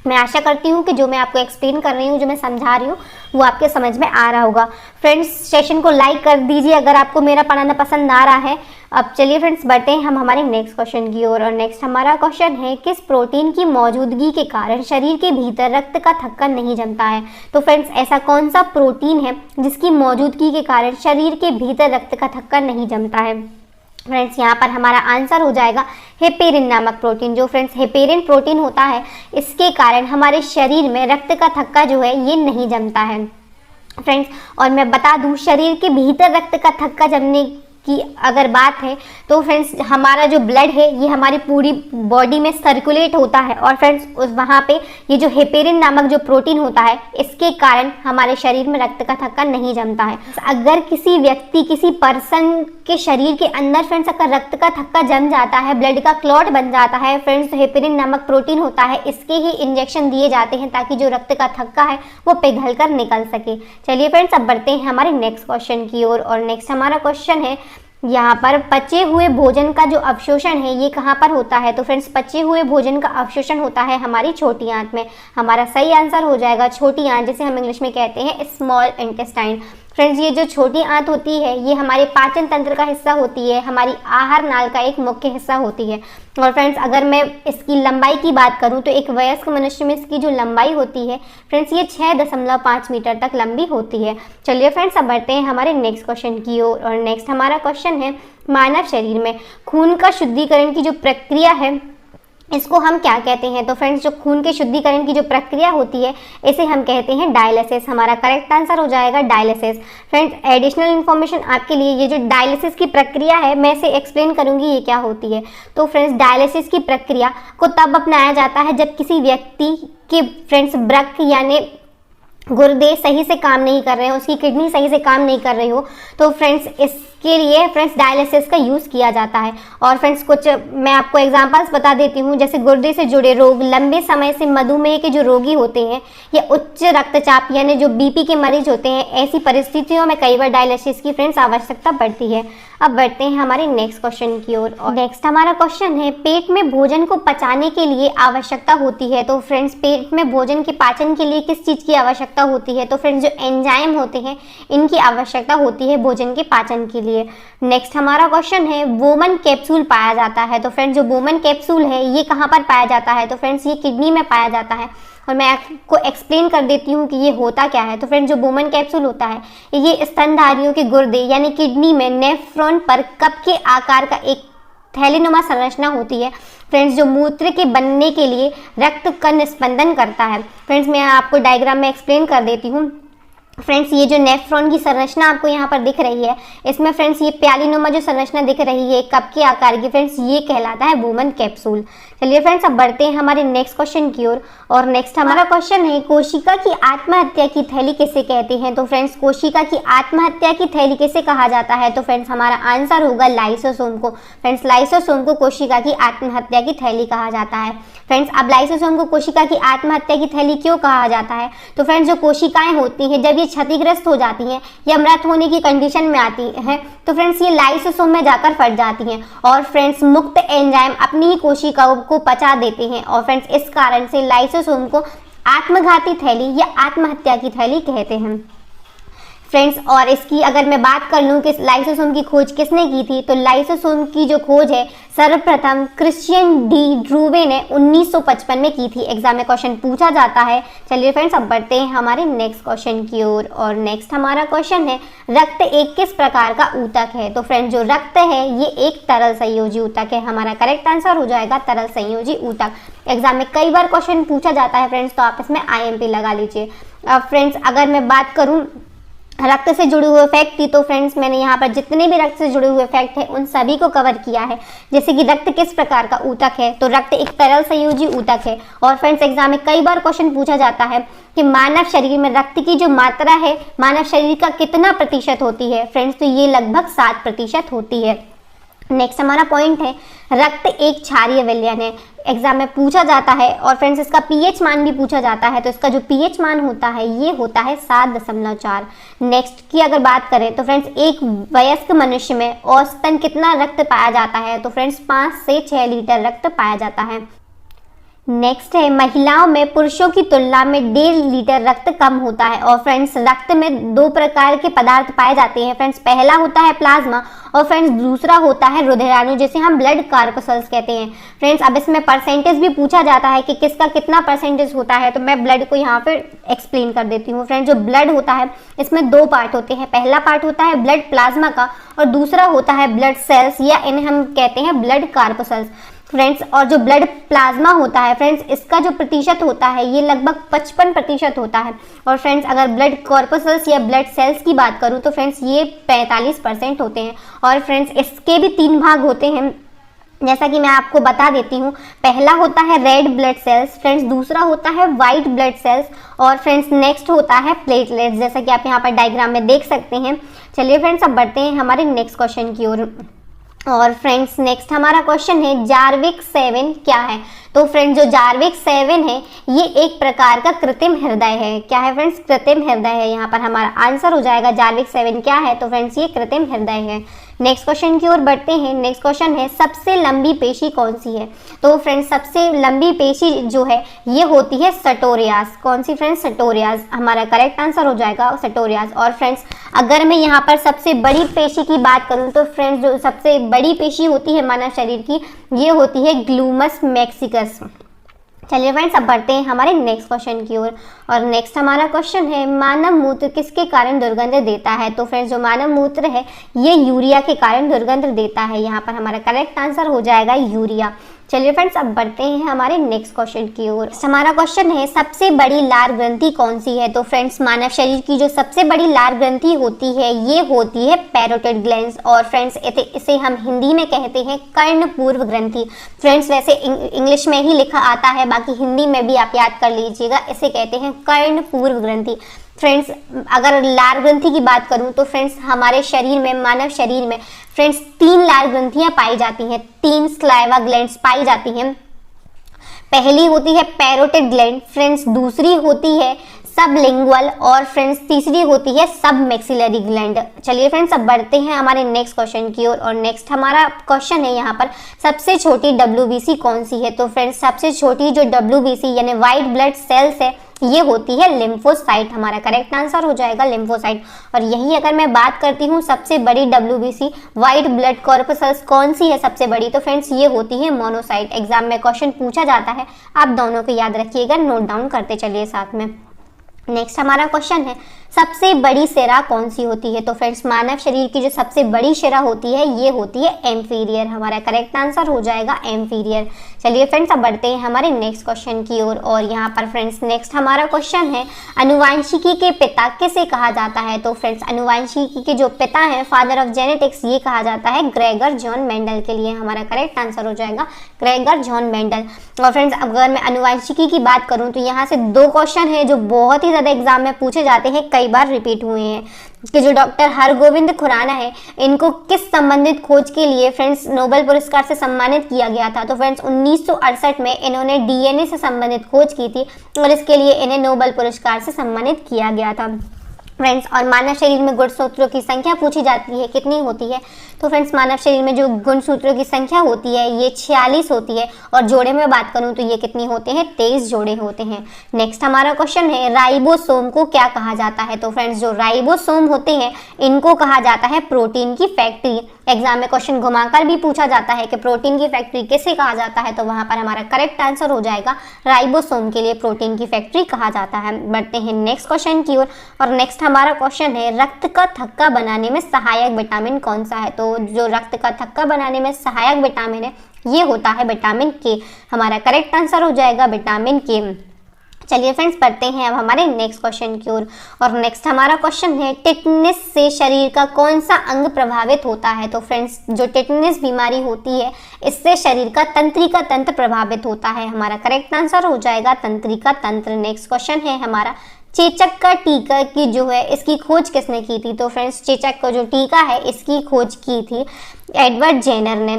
मैं आशा करती हूँ कि जो मैं आपको एक्सप्लेन कर रही हूँ, जो मैं समझा रही हूँ, वो आपके समझ में आ रहा होगा। फ्रेंड्स सेशन को लाइक कर दीजिए अगर आपको मेरा पढ़ाना पसंद आ रहा है। अब चलिए फ्रेंड्स बढ़ते हैं हम हमारे नेक्स्ट क्वेश्चन की ओर। और नेक्स्ट हमारा क्वेश्चन है, किस प्रोटीन की मौजूदगी के कारण शरीर के भीतर रक्त का थक्का नहीं जमता है? तो फ्रेंड्स ऐसा कौन सा प्रोटीन है जिसकी मौजूदगी के कारण शरीर के भीतर रक्त का थक्का नहीं जमता है? फ्रेंड्स यहाँ पर हमारा आंसर हो जाएगा हेपेरिन नामक प्रोटीन। जो फ्रेंड्स हेपेरिन प्रोटीन होता है, इसके कारण हमारे शरीर में रक्त का थक्का जो है ये नहीं जमता है फ्रेंड्स। और मैं बता दूं, शरीर के भीतर रक्त का थक्का जमने की अगर बात है तो फ्रेंड्स हमारा जो ब्लड है ये हमारी पूरी बॉडी में सर्कुलेट होता है, और फ्रेंड्स उस वहाँ पे ये जो हेपेरिन नामक जो प्रोटीन होता है, इसके कारण हमारे शरीर में रक्त का थक्का नहीं जमता है। अगर किसी व्यक्ति, किसी पर्सन के शरीर के अंदर फ्रेंड्स अगर रक्त का थक्का जम जाता है, ब्लड का क्लॉट बन जाता है फ्रेंड्स, तो हेपेरिन नामक प्रोटीन होता है, इसके ही इंजेक्शन दिए जाते हैं ताकि जो रक्त का थक्का है वो पिघल कर निकल सके। चलिए फ्रेंड्स अब बढ़ते हैं हमारे नेक्स्ट क्वेश्चन की ओर। और नेक्स्ट हमारा क्वेश्चन है, यहाँ पर पचे हुए भोजन का जो अवशोषण है ये कहाँ पर होता है? तो फ्रेंड्स पचे हुए भोजन का अवशोषण होता है हमारी छोटी आंत में। हमारा सही आंसर हो जाएगा छोटी आंत, जिसे हम इंग्लिश में कहते हैं स्मॉल इंटेस्टाइन। फ्रेंड्स ये जो छोटी आंत होती है ये हमारे पाचन तंत्र का हिस्सा होती है, हमारी आहार नाल का एक मुख्य हिस्सा होती है। और फ्रेंड्स अगर मैं इसकी लंबाई की बात करूं तो एक वयस्क मनुष्य में इसकी जो लंबाई होती है फ्रेंड्स ये 6.5 मीटर तक लंबी होती है। चलिए फ्रेंड्स अब बढ़ते हैं हमारे नेक्स्ट क्वेश्चन की ओर। और नेक्स्ट हमारा क्वेश्चन है, मानव शरीर में खून का शुद्धिकरण की जो प्रक्रिया है इसको हम क्या कहते हैं? तो फ्रेंड्स जो खून के शुद्धिकरण की जो प्रक्रिया होती है इसे हम कहते हैं डायलिसिस। हमारा करेक्ट आंसर हो जाएगा डायलिसिस। फ्रेंड्स एडिशनल इन्फॉर्मेशन आपके लिए, ये जो डायलिसिस की प्रक्रिया है मैं इसे एक्सप्लेन करूंगी ये क्या होती है। तो फ्रेंड्स डायलिसिस की प्रक्रिया को तब अपनाया जाता है जब किसी व्यक्ति के फ्रेंड्स ब्रक यानी गुर्दे सही से काम नहीं कर रहे हो, उसकी किडनी सही से काम नहीं कर रही हो, तो फ्रेंड्स इसके लिए फ्रेंड्स डायलिसिस का यूज़ किया जाता है। और फ्रेंड्स कुछ मैं आपको एग्जांपल्स बता देती हूँ, जैसे गुर्दे से जुड़े रोग, लंबे समय से मधुमेह के जो रोगी होते हैं या उच्च रक्तचाप यानी जो बीपी के मरीज होते हैं, ऐसी परिस्थितियों में कई बार डायलिसिस की फ्रेंड्स आवश्यकता पड़ती है। अब बढ़ते हैं हमारे नेक्स्ट क्वेश्चन की ओर। और नेक्स्ट हमारा क्वेश्चन है, पेट में भोजन को पचाने के लिए आवश्यकता होती है। तो फ्रेंड्स पेट में भोजन के पाचन के लिए किस चीज़ की आवश्यकता होती है? तो फ्रेंड्स जो एंजाइम होते हैं इनकी आवश्यकता होती है भोजन के पाचन के लिए। नेक्स्ट हमारा क्वेश्चन है, वोमन कैप्सूल पाया जाता है। तो फ्रेंड्स जो वोमन कैप्सूल है ये कहाँ पर पाया जाता है? तो फ्रेंड्स ये किडनी में पाया जाता है, और मैं आपको एक्सप्लेन कर देती हूँ कि ये होता क्या है। तो फ्रेंड्स जो वोमन कैप्सूल होता है ये स्तनधारियों के गुर्दे यानी किडनी में नेफ्रॉन पर कप के आकार का एक थैलीनुमा संरचना होती है फ्रेंड्स, जो मूत्र के बनने के लिए रक्त का निस्पंदन करता है। फ्रेंड्स मैं आपको डायग्राम में एक्सप्लेन कर देती हूँ। फ्रेंड्स ये जो नेफ्रॉन की संरचना आपको यहाँ पर दिख रही है, इसमें फ्रेंड्स ये प्यालीनुमा जो संरचना दिख रही है कप के आकार की, फ्रेंड्स ये कहलाता है वोमन कैप्सूल। चलिए फ्रेंड्स अब बढ़ते हैं हमारे नेक्स्ट क्वेश्चन की ओर। और नेक्स्ट हमारा क्वेश्चन है, कोशिका की आत्महत्या की थैली किसे कहते हैं? तो फ्रेंड्स कोशिका की आत्महत्या की थैली किसे कहा जाता है? तो फ्रेंड्स हमारा आंसर होगा लाइसोसोम को। फ्रेंड्स लाइसोसोम को कोशिका की आत्महत्या की थैली कहा जाता है। फ्रेंड्स अब लाइसोसोम को कोशिका की आत्महत्या की थैली क्यों कहा जाता है? तो फ्रेंड्स जो कोशिकाएं होती हैं जब ये क्षतिग्रस्त हो जाती हैं या मृत होने की कंडीशन में आती हैं तो फ्रेंड्स ये लाइसोसोम में जाकर फट जाती हैं, और फ्रेंड्स मुक्त एंजाइम अपनी ही कोशिकाओं को पचा देते हैं, और फ्रेंड्स इस कारण से लाइसोसोम को आत्मघाती थैली या आत्महत्या की थैली कहते हैं फ्रेंड्स। और इसकी अगर मैं बात कर लूँ कि लाइसोसोम की खोज किसने की थी, तो लाइसोसोम की जो खोज है सर्वप्रथम क्रिश्चियन डी ड्रूवे ने 1955 में की थी। एग्जाम में क्वेश्चन पूछा जाता है। चलिए फ्रेंड्स अब बढ़ते हैं हमारे नेक्स्ट क्वेश्चन की ओर। और नेक्स्ट हमारा क्वेश्चन है, रक्त एक किस प्रकार का ऊतक है? तो फ्रेंड्स जो रक्त है ये एक तरल संयोजी ऊतक है। हमारा करेक्ट आंसर हो जाएगा तरल संयोजी ऊतक। एग्जाम में कई बार क्वेश्चन पूछा जाता है फ्रेंड्स, तो आप इसमें IMP लगा लीजिए। अब फ्रेंड्स अगर मैं बात करूँ रक्त से जुड़े हुए फैक्ट की, तो फ्रेंड्स मैंने यहाँ पर जितने भी रक्त से जुड़े हुए फैक्ट हैं उन सभी को कवर किया है। जैसे कि रक्त किस प्रकार का ऊतक है, तो रक्त एक तरल संयोजी ऊतक है। और फ्रेंड्स एग्जाम में कई बार क्वेश्चन पूछा जाता है कि मानव शरीर में रक्त की जो मात्रा है मानव शरीर का कितना प्रतिशत होती है? फ्रेंड्स तो ये लगभग 7% होती है। नेक्स्ट हमारा पॉइंट है, रक्त एक क्षारीय विलयन है। एग्जाम में पूछा जाता है, और फ्रेंड्स इसका pH मान भी पूछा जाता है, तो इसका जो pH मान होता है ये होता है 7.4। नेक्स्ट की अगर बात करें तो फ्रेंड्स एक वयस्क मनुष्य में औसतन कितना रक्त पाया जाता है? तो फ्रेंड्स 5 से 6 लीटर रक्त पाया जाता है। नेक्स्ट है महिलाओं में पुरुषों की तुलना में 1.5 लीटर रक्त कम होता है। और फ्रेंड्स रक्त में 2 प्रकार के पदार्थ पाए जाते हैं फ्रेंड्स, पहला होता है प्लाज्मा और फ्रेंड्स दूसरा होता है रुधिराणु, जिसे हम ब्लड कार्पसल्स कहते हैं। फ्रेंड्स अब इसमें परसेंटेज भी पूछा जाता है कि किसका कितना परसेंटेज होता है, तो मैं ब्लड को यहाँ पे एक्सप्लेन कर देती हूँ। फ्रेंड्स जो ब्लड होता है इसमें 2 पार्ट होते हैं, पहला पार्ट होता है ब्लड प्लाज्मा का और दूसरा होता है ब्लड सेल्स या इन्हें हम कहते हैं ब्लड कार्पसल्स फ्रेंड्स। और जो ब्लड प्लाज्मा होता है फ्रेंड्स इसका जो प्रतिशत होता है ये लगभग 55% होता है। और फ्रेंड्स अगर ब्लड कॉर्पसल्स या ब्लड सेल्स की बात करूं तो फ्रेंड्स ये 45% होते हैं। और फ्रेंड्स इसके भी 3 भाग होते हैं, जैसा कि मैं आपको बता देती हूँ। पहला होता है रेड ब्लड सेल्स फ्रेंड्स, दूसरा होता है वाइट ब्लड सेल्स और फ्रेंड्स नेक्स्ट होता है प्लेटलेट्स, जैसा कि आप यहाँ पर डायग्राम में देख सकते हैं। चलिए फ्रेंड्स अब बढ़ते हैं हमारे नेक्स्ट क्वेश्चन की ओर। और फ्रेंड्स नेक्स्ट हमारा क्वेश्चन है जार्विक 7 क्या है। तो फ्रेंड्स जो जार्विक 7 है ये एक प्रकार का कृत्रिम हृदय है। क्या है फ्रेंड्स? कृत्रिम हृदय है। यहाँ पर हमारा आंसर हो जाएगा जार्विक 7 क्या है, तो फ्रेंड्स ये कृत्रिम हृदय है। नेक्स्ट क्वेश्चन की ओर बढ़ते हैं। नेक्स्ट क्वेश्चन है सबसे लंबी पेशी कौन सी है। तो फ्रेंड्स सबसे लंबी पेशी जो है ये होती है सटोरियास। कौन सी फ्रेंड्स? सटोरियास हमारा करेक्ट आंसर हो जाएगा सटोरियास। और फ्रेंड्स अगर मैं यहाँ पर सबसे बड़ी पेशी की बात करूँ तो फ्रेंड्स जो सबसे बड़ी पेशी होती है मानव शरीर की ये होती है ग्लूमस मैक्सिकस। चलिए फ्रेंड्स अब बढ़ते हैं हमारे नेक्स्ट क्वेश्चन की ओर। और नेक्स्ट हमारा क्वेश्चन है मानव मूत्र किसके कारण दुर्गंध देता है। तो फ्रेंड्स जो मानव मूत्र है ये यूरिया के कारण दुर्गंध देता है। यहाँ पर हमारा करेक्ट आंसर हो जाएगा यूरिया। चलिए फ्रेंड्स अब बढ़ते हैं हमारे नेक्स्ट क्वेश्चन की ओर। हमारा क्वेश्चन है सबसे बड़ी लार ग्रंथि कौन सी है। तो फ्रेंड्स मानव शरीर की जो सबसे बड़ी लार ग्रंथि होती है ये होती है पैरोटिड ग्लैंड्स। और फ्रेंड्स इसे हम हिंदी में कहते हैं कर्णपूर्व ग्रंथि। फ्रेंड्स वैसे इंग्लिश में ही लिखा आता है, बाकी हिंदी में भी आप याद कर लीजिएगा, इसे कहते हैं कर्णपूर्व ग्रंथि। फ्रेंड्स अगर लार ग्रंथि की बात करूं तो फ्रेंड्स हमारे शरीर में मानव शरीर में फ्रेंड्स 3 लार ग्रंथियां पाई जाती हैं, 3 स्लाइवा ग्लैंड्स पाई जाती हैं। पहली होती है पैरोटिड ग्लैंड फ्रेंड्स, दूसरी होती है सबलिंगुअल और फ्रेंड्स तीसरी होती है सब मैक्सिलरी ग्लैंड। चलिए फ्रेंड्स अब बढ़ते हैं हमारे नेक्स्ट क्वेश्चन की ओर। और नेक्स्ट हमारा क्वेश्चन है यहाँ पर सबसे छोटी WBC कौन सी है। तो फ्रेंड्स सबसे छोटी जो WBC यानी वाइट ब्लड सेल्स है ये होती है लिम्फोसाइट। हमारा करेक्ट आंसर हो जाएगा लिम्फोसाइट। और यही अगर मैं बात करती हूँ सबसे बड़ी WBC वाइट ब्लड कॉर्पसल्स कौन सी है सबसे बड़ी, तो फ्रेंड्स ये होती है मोनोसाइट। एग्जाम में क्वेश्चन पूछा जाता है, आप दोनों को याद रखिएगा, नोट डाउन करते चलिए साथ में। नेक्स्ट हमारा क्वेश्चन है सबसे बड़ी सिरा कौन सी होती है। तो फ्रेंड्स मानव शरीर की जो सबसे बड़ी शिरा होती है ये होती है एम्फीरियर। हमारा करेक्ट आंसर हो जाएगा एम्फीरियर। चलिए फ्रेंड्स अब बढ़ते हैं हमारे नेक्स्ट क्वेश्चन की ओर। और यहाँ पर फ्रेंड्स नेक्स्ट हमारा क्वेश्चन है अनुवांशिकी के पिता किसे कहा जाता है। तो फ्रेंड्स अनुवांशिकी के जो पिता हैं फादर ऑफ जेनेटिक्स ये कहा जाता है ग्रेगर जॉन मेंडल के लिए। हमारा करेक्ट आंसर हो जाएगा ग्रेगर जॉन मेंडल। और फ्रेंड्स अगर मैं अनुवांशिकी की बात करूँ तो यहाँ से 2 क्वेश्चन है जो बहुत ही ज़्यादा एग्जाम में पूछे जाते हैं, कई बार रिपीट हुए हैं कि जो डॉक्टर हरगोविंद खुराना है इनको किस संबंधित खोज के लिए फ्रेंड्स नोबेल पुरस्कार से सम्मानित किया गया था। तो फ्रेंड्स 1968 में इन्होंने DNA से संबंधित खोज की थी और इसके लिए इन्हें नोबेल पुरस्कार से सम्मानित किया गया था फ्रेंड्स। और मानव शरीर में गुणसूत्रों की संख्या पूछी जाती है कितनी होती है। तो फ्रेंड्स मानव शरीर में जो गुणसूत्रों की संख्या होती है ये 46 होती है और जोड़े में बात करूं तो ये कितनी होते हैं 23 जोड़े होते हैं। नेक्स्ट हमारा क्वेश्चन है राइबोसोम को क्या कहा जाता है। तो फ्रेंड्स जो राइबोसोम होते हैं इनको कहा जाता है प्रोटीन की फैक्ट्री। एग्जाम में क्वेश्चन घुमाकर भी पूछा जाता है कि प्रोटीन की फैक्ट्री किसे कहा जाता है, तो वहां पर हमारा करेक्ट आंसर हो जाएगा राइबोसोम के लिए प्रोटीन की फैक्ट्री कहा जाता है। बढ़ते हैं नेक्स्ट क्वेश्चन की ओर। और नेक्स्ट हमारा क्वेश्चन है रक्त का थक्का बनाने में सहायक विटामिन कौन सा है। तो जो रक्त का थक्का बनाने में सहायक विटामिन है ये होता है विटामिन के। हमारा करेक्ट आंसर हो जाएगा विटामिन के। चलिए फ्रेंड्स पढ़ते हैं अब हमारे नेक्स्ट क्वेश्चन की ओर। और नेक्स्ट हमारा क्वेश्चन है टिटनेस से शरीर का कौन सा अंग प्रभावित होता है। तो फ्रेंड्स जो टिटनेस बीमारी होती है इससे शरीर का तंत्रिका तंत्र प्रभावित होता है। हमारा करेक्ट आंसर हो जाएगा तंत्रिका तंत्र। नेक्स्ट क्वेश्चन है हमारा चेचक का टीका की जो है इसकी खोज किसने की थी। तो फ्रेंड्स चेचक का जो टीका है इसकी खोज की थी एडवर्ड जेनर ने।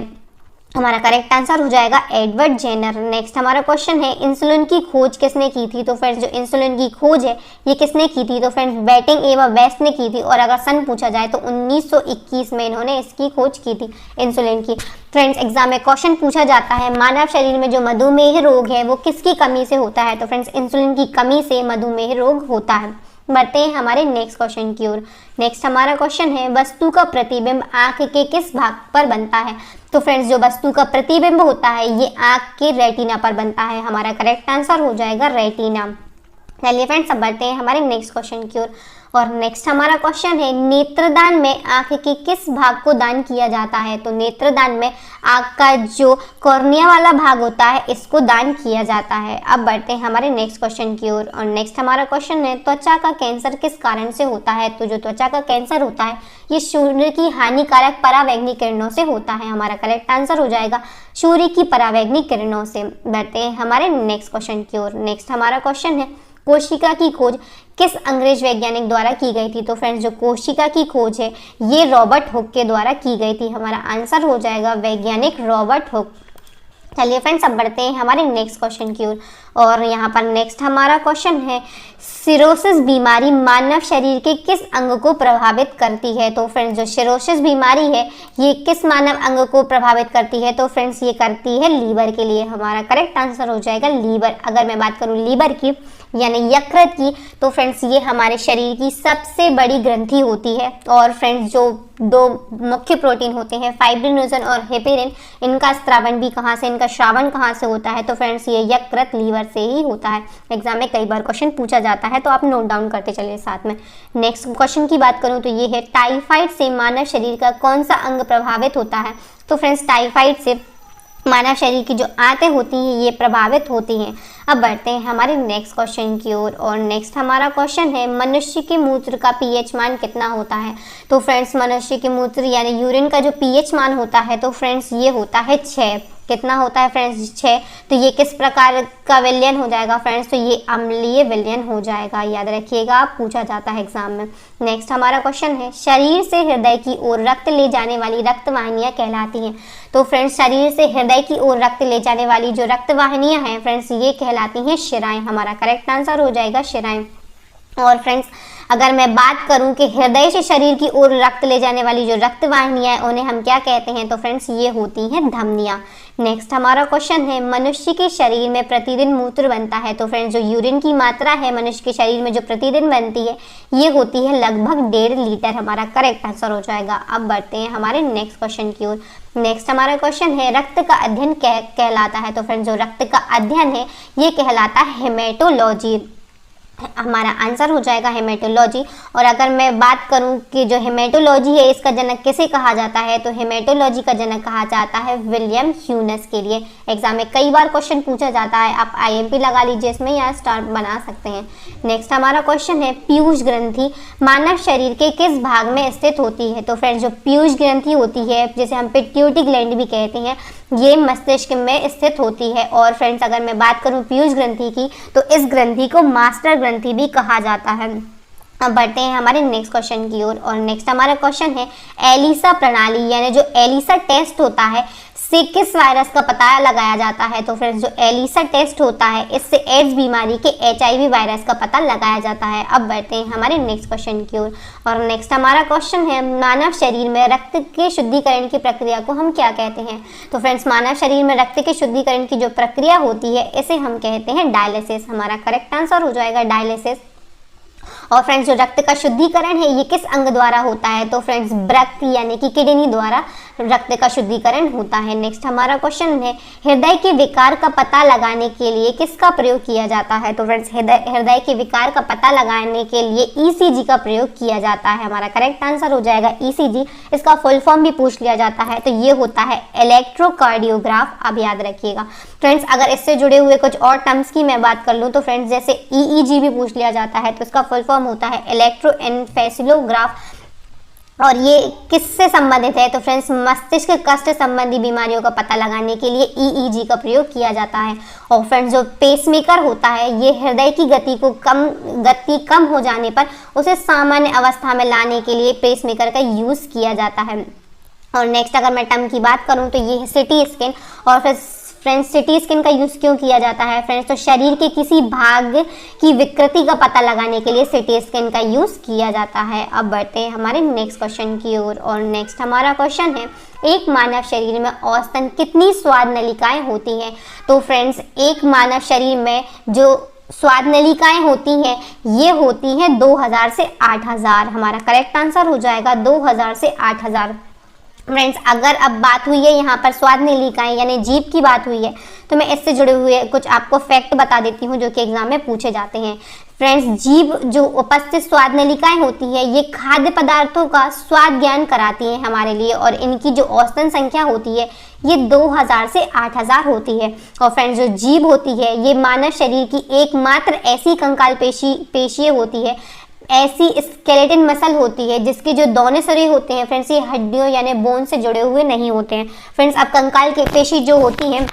हमारा करेक्ट आंसर हो जाएगा एडवर्ड जेनर। नेक्स्ट हमारा क्वेश्चन है इंसुलिन की खोज किसने की थी? तो फ्रेंड्स जो इंसुलिन की खोज है ये किसने की थी? तो फ्रेंड्स बेटिंग एवा वेस्ट ने की थी। और अगर सन पूछा जाए तो 1921 में इन्होंने इसकी खोज की थी इंसुलिन की। फ्रेंड्स एग्जाम में क्वेश्चन पूछा जाता है मानव शरीर में जो मधुमेह रोग है वो किसकी कमी से होता है? तो फ्रेंड्स इंसुलिन की कमी से मधुमेह रोग होता है। बढ़ते हैं हमारे नेक्स्ट क्वेश्चन की ओर। नेक्स्ट हमारा क्वेश्चन है वस्तु का प्रतिबिंब आंख के किस भाग पर बनता है? तो फ्रेंड्स जो वस्तु का प्रतिबिंब होता है ये आंख के रेटिना पर बनता है। हमारा करेक्ट आंसर हो जाएगा रेटिना। चलिए फ्रेंड्स अब बढ़ते हैं हमारे नेक्स्ट क्वेश्चन की ओर। और नेक्स्ट हमारा क्वेश्चन है नेत्रदान में आंख के किस भाग को दान किया जाता है? तो नेत्रदान में आंख का जो कॉर्निया वाला भाग होता है इसको दान किया जाता है। अब बढ़ते हैं हमारे नेक्स्ट क्वेश्चन की ओर। और नेक्स्ट हमारा क्वेश्चन है त्वचा का कैंसर किस कारण से होता है? तो जो त्वचा का कैंसर होता है ये सूर्य की हानिकारक परावैंगनी किरणों से होता है। हमारा करेक्ट आंसर हो जाएगा सूर्य की परावैंगनी किरणों से। बढ़ते हैं हमारे नेक्स्ट क्वेश्चन की ओर। नेक्स्ट हमारा क्वेश्चन है कोशिका की खोज किस अंग्रेज वैज्ञानिक द्वारा की गई थी? तो फ्रेंड्स जो कोशिका की खोज है ये रॉबर्ट हुक के द्वारा की गई थी। हमारा आंसर हो जाएगा वैज्ञानिक रॉबर्ट हुक। चलिए फ्रेंड्स अब बढ़ते हैं हमारे नेक्स्ट क्वेश्चन की ओर। और यहाँ पर नेक्स्ट हमारा क्वेश्चन है सिरोसिस बीमारी मानव शरीर के किस अंग को प्रभावित करती है? तो फ्रेंड्स जो सिरोसिस बीमारी है ये किस मानव अंग को प्रभावित करती है? तो फ्रेंड्स ये करती है लीवर के लिए। हमारा करेक्ट आंसर हो जाएगा लीवर। अगर मैं बात करूँ लीवर की यानी यकृत की तो फ्रेंड्स ये हमारे शरीर की सबसे बड़ी ग्रंथि होती है। और फ्रेंड्स जो दो मुख्य प्रोटीन होते हैं फाइब्रिनोजन और हेपेरिन इनका स्त्रावन भी कहाँ से, इनका श्रावण कहाँ से होता है? तो फ्रेंड्स ये यकृत लीवर से ही होता है। एग्जाम में कई बार क्वेश्चन पूछा जाता है तो आप नोट डाउन करते चलिए साथ में। नेक्स्ट क्वेश्चन की बात करूँ तो ये है टाइफाइड से मानव शरीर का कौन सा अंग प्रभावित होता है? तो फ्रेंड्स टाइफाइड से मानव शरीर की जो आंतें होती हैं ये प्रभावित होती हैं। अब बढ़ते हैं हमारे नेक्स्ट क्वेश्चन की ओर। और नेक्स्ट हमारा क्वेश्चन है मनुष्य के मूत्र का पीएच मान कितना होता है? तो फ्रेंड्स मनुष्य के मूत्र यानी यूरिन का जो पीएच मान होता है तो फ्रेंड्स ये होता है 6। कितना होता है फ्रेंड्स? 6। तो ये किस प्रकार का विलयन हो जाएगा फ्रेंड्स? तो ये अम्लीय विलयन हो जाएगा। याद रखिएगा पूछा जाता है एग्जाम में। नेक्स्ट हमारा क्वेश्चन है शरीर से हृदय की ओर रक्त ले जाने वाली रक्त वाहिनियाँ कहलाती हैं? तो फ्रेंड्स शरीर से हृदय की ओर रक्त ले जाने वाली जो रक्त वाहिनियाँ हैं फ्रेंड्स ये कहलाती हैं शिराएं। हमारा करेक्ट आंसर हो जाएगा शिराएं। और फ्रेंड्स अगर मैं बात करूं कि हृदय से शरीर की ओर रक्त ले जाने वाली जो रक्त वाहिनियां हैं उन्हें हम क्या कहते हैं? तो फ्रेंड्स ये होती हैं धमनियां। नेक्स्ट हमारा क्वेश्चन है मनुष्य के शरीर में प्रतिदिन मूत्र बनता है? तो फ्रेंड्स जो यूरिन की मात्रा है मनुष्य के शरीर में जो प्रतिदिन बनती है ये होती है लगभग 1.5 लीटर। हमारा करेक्ट आंसर हो जाएगा। अब बढ़ते हैं हमारे नेक्स्ट क्वेश्चन की ओर। नेक्स्ट हमारा क्वेश्चन है रक्त का अध्ययन कहलाता है? तो फ्रेंड्स जो रक्त का अध्ययन है ये कहलाता है हेमेटोलॉजी। हमारा आंसर हो जाएगा हेमेटोलॉजी। और अगर मैं बात करूं कि जो हेमेटोलॉजी है इसका जनक किसे कहा जाता है? तो हेमेटोलॉजी का जनक कहा जाता है विलियम ह्यूनस के लिए। एग्जाम में कई बार क्वेश्चन पूछा जाता है, आप आईएमपी लगा लीजिए इसमें या स्टार बना सकते हैं। नेक्स्ट हमारा क्वेश्चन है पीयूष ग्रंथि मानव शरीर के किस भाग में स्थित होती है? तो फ्रेंड्स जो पीयूष ग्रंथि होती है जिसे हम पिट्यूटरी ग्लैंड भी कहते हैं ये मस्तिष्क में स्थित होती है। और फ्रेंड्स अगर मैं बात करूं पीयूष ग्रंथि की तो इस ग्रंथि को मास्टर ग्रंथि भी कहा जाता है। अब बढ़ते हैं हमारे नेक्स्ट क्वेश्चन की ओर। और नेक्स्ट हमारा क्वेश्चन है एलिसा प्रणाली यानी जो एलिसा टेस्ट होता है से किस वायरस का पता लगाया जाता है? तो फ्रेंड्स जो एलिसा टेस्ट होता है इससे एड्स बीमारी के HIV वायरस का पता लगाया जाता है। अब बढ़ते हैं हमारे नेक्स्ट क्वेश्चन की ओर। और नेक्स्ट हमारा क्वेश्चन है मानव शरीर में रक्त के शुद्धिकरण की प्रक्रिया को हम क्या कहते हैं? तो फ्रेंड्स मानव शरीर में रक्त के शुद्धिकरण की जो प्रक्रिया होती है इसे हम कहते हैं डायलिसिस। हमारा करेक्ट आंसर हो जाएगा डायलिसिस। और फ्रेंड्स जो रक्त का शुद्धिकरण है ये किस अंग द्वारा होता है? तो फ्रेंड्स वृक्क यानी कि किडनी द्वारा रक्त का शुद्धिकरण होता है। नेक्स्ट हमारा क्वेश्चन है हृदय के विकार का पता लगाने के लिए किसका प्रयोग किया जाता है? तो फ्रेंड्स हृदय के विकार का पता लगाने के लिए ECG का प्रयोग किया जाता है। हमारा करेक्ट आंसर हो जाएगा ECG। इसका फुल फॉर्म भी पूछ लिया जाता है तो ये होता है इलेक्ट्रोकार्डियोग्राफ। अब याद रखिएगा फ्रेंड्स। अगर इससे जुड़े हुए कुछ और टर्म्स की मैं बात कर लूँ तो फ्रेंड्स जैसे EEG भी पूछ लिया जाता है तो इसका फुल फॉर्म होता है इलेक्ट्रोएन्सेफेलोग्राफ। और ये किससे संबंधित है? तो फ्रेंड्स मस्तिष्क कष्ट संबंधी बीमारियों का पता लगाने के लिए EEG का प्रयोग किया जाता है। और फ्रेंड्स जो पेसमेकर होता है ये हृदय की गति कम हो जाने पर उसे सामान्य अवस्था में लाने के लिए पेसमेकर का यूज किया जाता है। और नेक्स्ट अगर मैं टर्म की बात करूं तो ये है सिटी स्कैन। और फिर फ्रेंड्स सिटी स्कैन का यूज़ क्यों किया जाता है फ्रेंड्स, तो शरीर के किसी भाग की विकृति का पता लगाने के लिए सिटी स्कैन का यूज़ किया जाता है। अब बढ़ते हैं हमारे नेक्स्ट क्वेश्चन की ओर। और नेक्स्ट हमारा क्वेश्चन है, एक मानव शरीर में औसतन कितनी स्वाद नलिकाएं होती हैं। तो फ्रेंड्स एक मानव शरीर में जो स्वाद नलिकाएं होती हैं ये होती हैं 2000 से 8000। हमारा करेक्ट आंसर हो जाएगा 2000 से 8000। फ्रेंड्स अगर अब बात हुई है यहाँ पर स्वाद नलिकाएं यानी जीभ की बात हुई है, तो मैं इससे जुड़े हुए कुछ आपको फैक्ट बता देती हूँ जो कि एग्जाम में पूछे जाते हैं। फ्रेंड्स जीभ जो उपस्थित स्वाद नलिकाएं होती है ये खाद्य पदार्थों का स्वाद ज्ञान कराती हैं हमारे लिए, और इनकी जो औसतन संख्या होती है ये 2000 से 8000 होती है। और फ्रेंड्स जो जीभ होती है ये मानव शरीर की एकमात्र ऐसी कंकाल पेशी होती है, ऐसी स्केलेटन मसल होती है जिसके जो दोनों सिरे होते हैं फ्रेंड्स ये हड्डियों यानी बोन से जुड़े हुए नहीं होते हैं। फ्रेंड्स अब कंकाल के पेशी जो होती हैं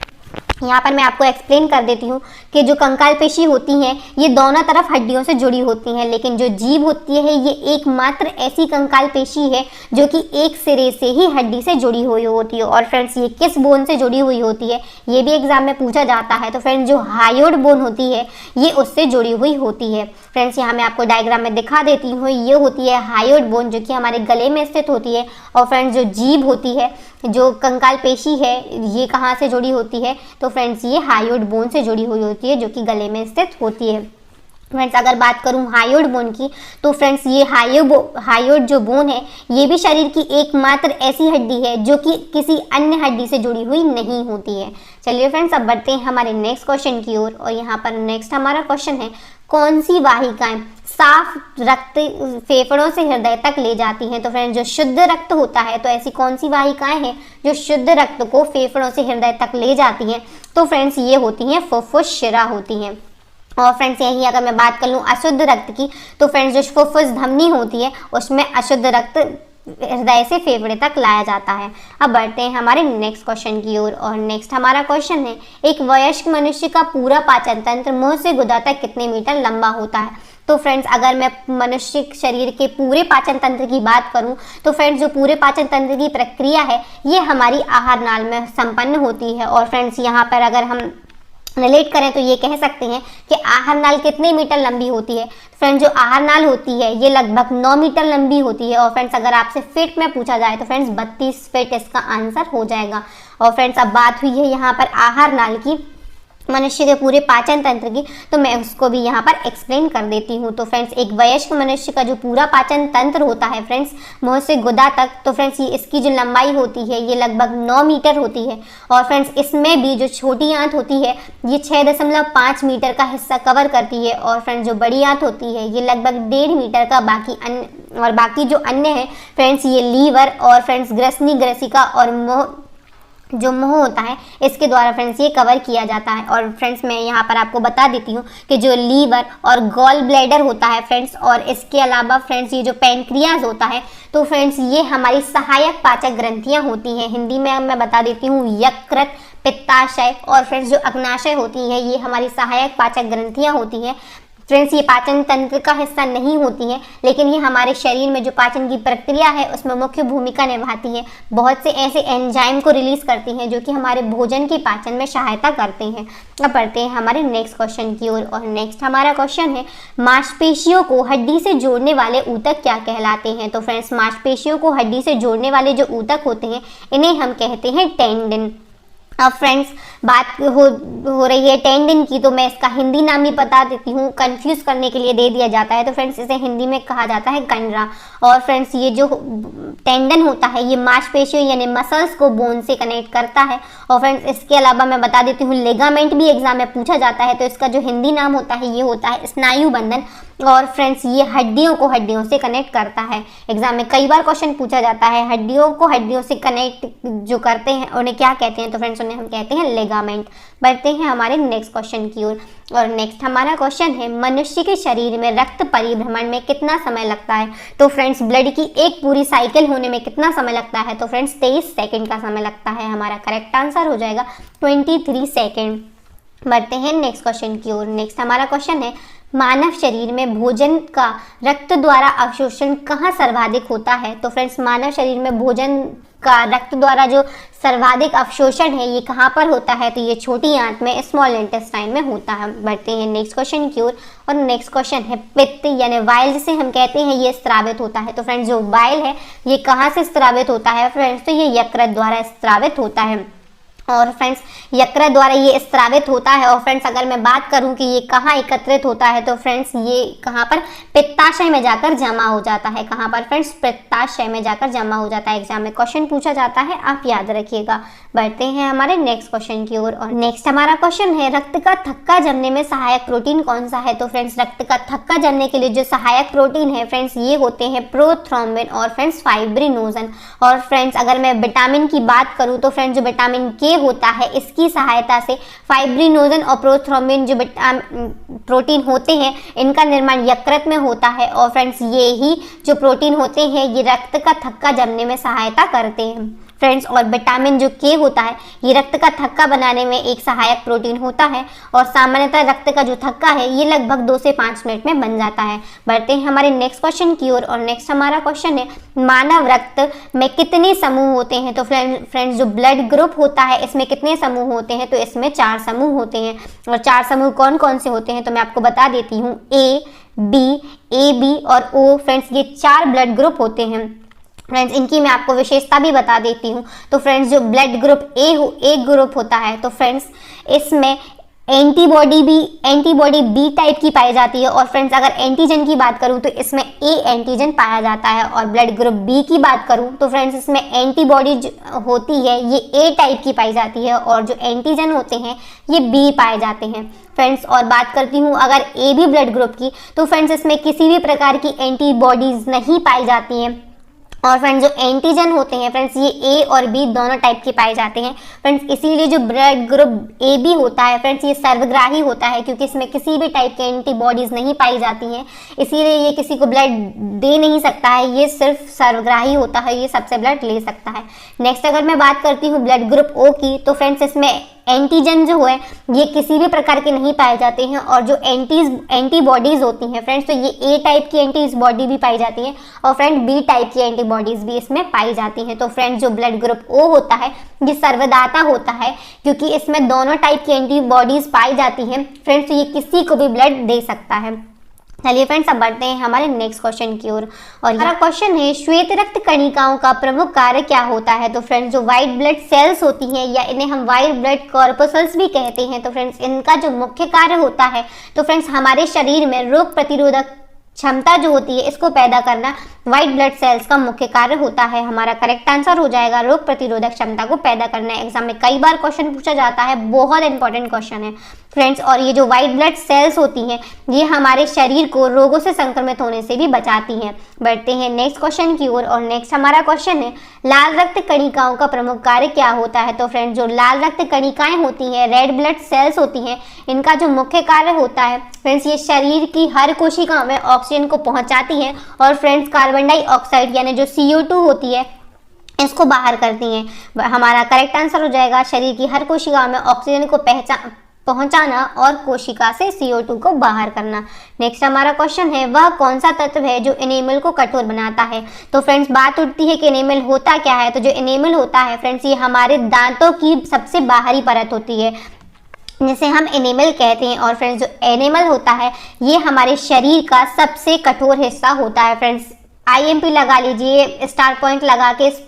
यहाँ पर मैं आपको एक्सप्लेन कर देती हूँ कि जो कंकाल पेशी होती हैं ये दोनों तरफ हड्डियों से जुड़ी होती हैं, लेकिन जो जीभ होती है ये एकमात्र ऐसी कंकाल पेशी है जो कि एक सिरे से ही हड्डी से जुड़ी हुई होती है। और फ्रेंड्स ये किस बोन से जुड़ी हुई होती है ये भी एग्जाम में पूछा जाता है। तो फ्रेंड्स जो हायोइड बोन होती है ये उससे जुड़ी हुई होती है। फ्रेंड्स यहाँ मैं आपको डायग्राम में दिखा देती हूँ, ये होती है हायोइड बोन जो कि हमारे गले में स्थित होती है। और फ्रेंड्स जो जीभ होती है जो कंकाल पेशी है ये कहाँ से जुड़ी होती है, तो फ्रेंड्स ये हायोइड बोन से जुड़ी हुई होती है जो कि गले में स्थित होती है। फ्रेंड्स अगर बात करूं हायोइड बोन की, तो फ्रेंड्स ये हायोइड जो बोन है ये भी शरीर की एकमात्र ऐसी हड्डी है जो कि किसी अन्य हड्डी से जुड़ी हुई नहीं होती है। चलिए फ्रेंड्स अब बढ़ते हैं हमारे नेक्स्ट क्वेश्चन की ओर। और यहाँ पर नेक्स्ट हमारा क्वेश्चन है, कौन सी वाहिकाएं साफ रक्त फेफड़ों से हृदय तक ले जाती हैं। तो फ्रेंड्स जो शुद्ध रक्त होता है, तो ऐसी कौन सी वाहिकाएं हैं जो शुद्ध रक्त को फेफड़ों से हृदय तक ले जाती हैं, तो फ्रेंड्स ये होती हैं फुफ्फुस शिरा होती हैं। और फ्रेंड्स यही अगर मैं बात कर लूँ अशुद्ध रक्त की, तो फ्रेंड्स जो फुफ्फुस धमनी होती है उसमें अशुद्ध रक्त हृदय से फेफड़े तक लाया जाता है। अब बढ़ते हैं हमारे नेक्स्ट क्वेश्चन की ओर। और नेक्स्ट हमारा क्वेश्चन है, एक वयस्क मनुष्य का पूरा पाचन तंत्र मुंह से गुदा तक कितने मीटर लंबा होता है। तो फ्रेंड्स अगर मैं मनुष्य शरीर के पूरे पाचन तंत्र की बात करूं, तो फ्रेंड्स जो पूरे पाचन तंत्र की प्रक्रिया है ये हमारी आहार नाल में संपन्न होती है। और फ्रेंड्स यहाँ पर अगर हम रिलेट करें तो ये कह सकते हैं कि आहार नाल कितने मीटर लंबी होती है। फ्रेंड्स जो आहार नाल होती है ये लगभग 9 मीटर लंबी होती है। और फ्रेंड्स अगर आपसे फीट में पूछा जाए तो फ्रेंड्स 32 फीट इसका आंसर हो जाएगा। और फ्रेंड्स अब बात हुई है यहाँ पर आहार नाल की मनुष्य के पूरे पाचन तंत्र की, तो मैं उसको भी यहाँ पर एक्सप्लेन कर देती हूँ। तो फ्रेंड्स एक वयस्क मनुष्य का जो पूरा पाचन तंत्र होता है फ्रेंड्स मुंह से गुदा तक, तो फ्रेंड्स ये इसकी जो लंबाई होती है ये लगभग 9 मीटर होती है। और फ्रेंड्स इसमें भी जो छोटी आंत होती है ये 6.5 मीटर का हिस्सा कवर करती है। और फ्रेंड्स जो बड़ी आंत होती है ये लगभग 1.5 मीटर का, बाकी जो अन्य है फ्रेंड्स ये लीवर और फ्रेंड्स ग्रसनी ग्रसिका और मुंह होता है इसके द्वारा फ्रेंड्स ये कवर किया जाता है। और फ्रेंड्स मैं यहाँ पर आपको बता देती हूँ कि जो लीवर और गॉल ब्लैडर होता है फ्रेंड्स, और इसके अलावा फ्रेंड्स ये जो पैनक्रियाज होता है, तो फ्रेंड्स ये हमारी सहायक पाचक ग्रंथियाँ होती हैं। हिंदी में मैं बता देती हूँ यकृत, पित्ताशय और फ्रेंड्स जो अग्नाशय होती है ये हमारी सहायक पाचक ग्रंथियाँ होती हैं। फ्रेंड्स ये पाचन तंत्र का हिस्सा नहीं होती हैं, लेकिन ये हमारे शरीर में जो पाचन की प्रक्रिया है उसमें मुख्य भूमिका निभाती हैं। बहुत से ऐसे एंजाइम को रिलीज करती हैं जो कि हमारे भोजन के पाचन में सहायता करते हैं। अब बढ़ते हैं हमारे नेक्स्ट क्वेश्चन की ओर। और नेक्स्ट हमारा क्वेश्चन है, मांसपेशियों को हड्डी से जोड़ने वाले ऊतक क्या कहलाते हैं। तो फ्रेंड्स मांसपेशियों को हड्डी से जोड़ने वाले जो ऊतक होते हैं इन्हें हम कहते हैं टेंडन। अब फ्रेंड्स बात हो रही है टेंडन की, तो मैं इसका हिंदी नाम भी बता देती हूँ, कंफ्यूज करने के लिए दे दिया जाता है। तो फ्रेंड्स इसे हिंदी में कहा जाता है कंडरा। और फ्रेंड्स ये जो टेंडन होता है ये मांसपेशियों यानी मसल्स को बोन से कनेक्ट करता है। और फ्रेंड्स इसके अलावा मैं बता देती हूँ लिगामेंट भी एग्जाम में पूछा जाता है, तो इसका जो हिंदी नाम होता है ये होता है स्नायु बंधन। और फ्रेंड्स ये हड्डियों को हड्डियों से कनेक्ट करता है। एग्जाम में कई बार क्वेश्चन पूछा जाता है हड्डियों को हड्डियों से कनेक्ट जो करते हैं उन्हें क्या कहते हैं, तो फ्रेंड्स उन्हें हम कहते हैं लिगामेंट। बढ़ते हैं हमारे नेक्स्ट क्वेश्चन की ओर। और नेक्स्ट हमारा क्वेश्चन है, मनुष्य के शरीर में रक्त परिभ्रमण में कितना समय लगता है। तो फ्रेंड्स ब्लड की एक पूरी साइकिल होने में कितना समय लगता है, तो फ्रेंड्स 23 सेकेंड का समय लगता है। हमारा करेक्ट आंसर हो जाएगा 23 सेकेंड। बढ़ते हैं नेक्स्ट क्वेश्चन की ओर। नेक्स्ट हमारा क्वेश्चन है, मानव शरीर में भोजन का रक्त द्वारा अवशोषण कहाँ सर्वाधिक होता है? तो फ्रेंड्स मानव शरीर में भोजन का रक्त द्वारा जो सर्वाधिक अवशोषण है ये कहाँ पर होता है? तो ये छोटी आंत में, स्मॉल इंटेस्टाइन में होता है। बढ़ते हैं नेक्स्ट क्वेश्चन की ओर, और नेक्स्ट क्वेश्चन है पित्त यानी वाइल जिसे हम कहते हैं ये स्रावित होता है। तो फ्रेंड्स जो वाइल है ये कहाँ से स्रावित होता है फ्रेंड्स? तो ये यकृत द्वारा स्रावित होता है। और फ्रेंड्स यकृत द्वारा ये स्रावित होता है। और फ्रेंड्स अगर मैं बात करूं कि ये कहाँ एकत्रित होता है तो फ्रेंड्स ये कहाँ पर पित्ताशय में जाकर जमा हो जाता है। कहाँ पर फ्रेंड्स? पित्ताशय में जाकर जमा हो जाता है। एग्जाम में क्वेश्चन पूछा जाता है, आप याद रखिएगा। बढ़ते हैं हमारे नेक्स्ट क्वेश्चन की ओर, और नेक्स्ट हमारा क्वेश्चन है रक्त का थक्का जमने में सहायक प्रोटीन कौन सा है? तो फ्रेंड्स रक्त का थक्का जमने के लिए जो सहायक प्रोटीन है फ्रेंड्स ये होते हैं प्रोथ्रोम्बिन और फ्रेंड्स फाइब्रिनोजन। और फ्रेंड्स अगर मैं विटामिन की बात करूं तो फ्रेंड्स जो विटामिन के होता है इसकी सहायता से फाइब्रिनोजन और प्रोथ्रोम्बिन जो प्रोटीन होते हैं इनका निर्माण यकृत में होता है। और फ्रेंड्स ये ही जो प्रोटीन होते हैं ये रक्त का थक्का जमने में सहायता करते हैं फ्रेंड्स। और विटामिन जो के होता है ये रक्त का थक्का बनाने में एक सहायक प्रोटीन होता है। और सामान्यतः रक्त का जो थक्का है ये लगभग 2 से 5 मिनट में बन जाता है। बढ़ते हैं हमारे नेक्स्ट क्वेश्चन की ओर, और नेक्स्ट हमारा क्वेश्चन है मानव रक्त में कितने समूह होते हैं? तो फ्रेंड्स जो ब्लड ग्रुप होता है इसमें कितने समूह होते हैं? तो इसमें 4 समूह होते हैं। और 4 समूह कौन कौन से होते हैं तो मैं आपको बता देती हूँ। ए बी और ओ फ्रेंड्स ये 4 ब्लड ग्रुप होते हैं फ्रेंड्स। इनकी मैं आपको विशेषता भी बता देती हूँ। तो फ्रेंड्स जो ब्लड ग्रुप ए ग्रुप होता है तो फ्रेंड्स इसमें एंटीबॉडी बी टाइप की पाई जाती है। और फ्रेंड्स अगर एंटीजन की बात करूं तो इसमें ए एंटीजन पाया जाता है। और ब्लड ग्रुप बी की बात करूं तो फ्रेंड्स इसमें एंटीबॉडी होती है ये ए टाइप की पाई जाती है और जो एंटीजन होते हैं ये बी पाए जाते हैं फ्रेंड्स। और बात करती हूँ अगर ए बी ब्लड ग्रुप की तो फ्रेंड्स इसमें किसी भी प्रकार की एंटीबॉडीज नहीं पाई जाती हैं। और फ्रेंड्स जो एंटीजन होते हैं फ्रेंड्स ये ए और बी दोनों टाइप के पाए जाते हैं फ्रेंड्स। इसीलिए जो ब्लड ग्रुप ए बी होता है फ्रेंड्स ये सर्वग्राही होता है क्योंकि इसमें किसी भी टाइप के एंटीबॉडीज नहीं पाई जाती हैं। इसीलिए ये किसी को ब्लड दे नहीं सकता है, ये सिर्फ सर्वग्राही होता है, ये सबसे ब्लड ले सकता है। नेक्स्ट अगर मैं बात करती हूँ ब्लड ग्रुप ओ की तो फ्रेंड्स इसमें एंटीजन जो है ये किसी भी प्रकार के नहीं पाए जाते हैं। और जो एंटीबॉडीज होती हैं फ्रेंड्स तो ये ए टाइप की एंटीबॉडी भी पाई जाती है और फ्रेंड बी टाइप की एंटीबॉडीज भी इसमें पाई जाती हैं। तो फ्रेंड्स जो ब्लड ग्रुप ओ होता है ये सर्वदाता होता है क्योंकि इसमें दोनों टाइप की एंटीबॉडीज पाई जाती हैं फ्रेंड्स। तो ये किसी को भी ब्लड दे सकता है। चलिए फ्रेंड्स अब बढ़ते हैं हमारे नेक्स्ट क्वेश्चन की ओर, और हमारा क्वेश्चन है श्वेत रक्त कणिकाओं का प्रमुख कार्य क्या होता है? तो फ्रेंड्स जो व्हाइट ब्लड सेल्स होती हैं या इन्हें हम व्हाइट ब्लड कॉर्पस्कल्स भी कहते हैं तो फ्रेंड्स इनका जो मुख्य कार्य होता है तो फ्रेंड्स हमारे शरीर में रोग प्रतिरोधक क्षमता जो होती है इसको पैदा करना व्हाइट ब्लड सेल्स का मुख्य कार्य होता है। हमारा करेक्ट आंसर हो जाएगा रोग प्रतिरोधक क्षमता को पैदा करना। एग्जाम में कई बार क्वेश्चन पूछा जाता है, बहुत इंपॉर्टेंट क्वेश्चन है फ्रेंड्स। और ये जो व्हाइट ब्लड सेल्स होती हैं ये हमारे शरीर को रोगों से संक्रमित होने से भी बचाती हैं। बढ़ते हैं नेक्स्ट क्वेश्चन की ओर, और नेक्स्ट हमारा क्वेश्चन है लाल रक्त कणिकाओं का प्रमुख कार्य क्या होता है? तो फ्रेंड्स जो लाल रक्त कणिकाएं होती हैं, रेड ब्लड सेल्स होती हैं, इनका जो मुख्य कार्य होता है फ्रेंड्स ये शरीर की हर कोशिका में ऑक्सीजन को पहुंचाती हैं और फ्रेंड्स कार्बन डाइऑक्साइड यानी जो CO2 होती है इसको बाहर करती हैं। हमारा करेक्ट आंसर हो जाएगा शरीर की हर कोशिका में ऑक्सीजन को पहुंचाना और कोशिका से CO2 को बाहर करना। नेक्स्ट हमारा क्वेश्चन है वह कौन सा तत्व है जो एनेमल को कठोर बनाता है? तो फ्रेंड्स बात उठती है कि एनेमल होता क्या है। तो जो एनेमल होता है फ्रेंड्स ये हमारे दांतों की सबसे बाहरी परत होती है जिसे हम एनेमल कहते हैं। और फ्रेंड्स जो एनेमल होता है ये हमारे शरीर का सबसे कठोर हिस्सा होता है। फ्रेंड्स IMP लगा लीजिए, स्टार पॉइंट लगा के इस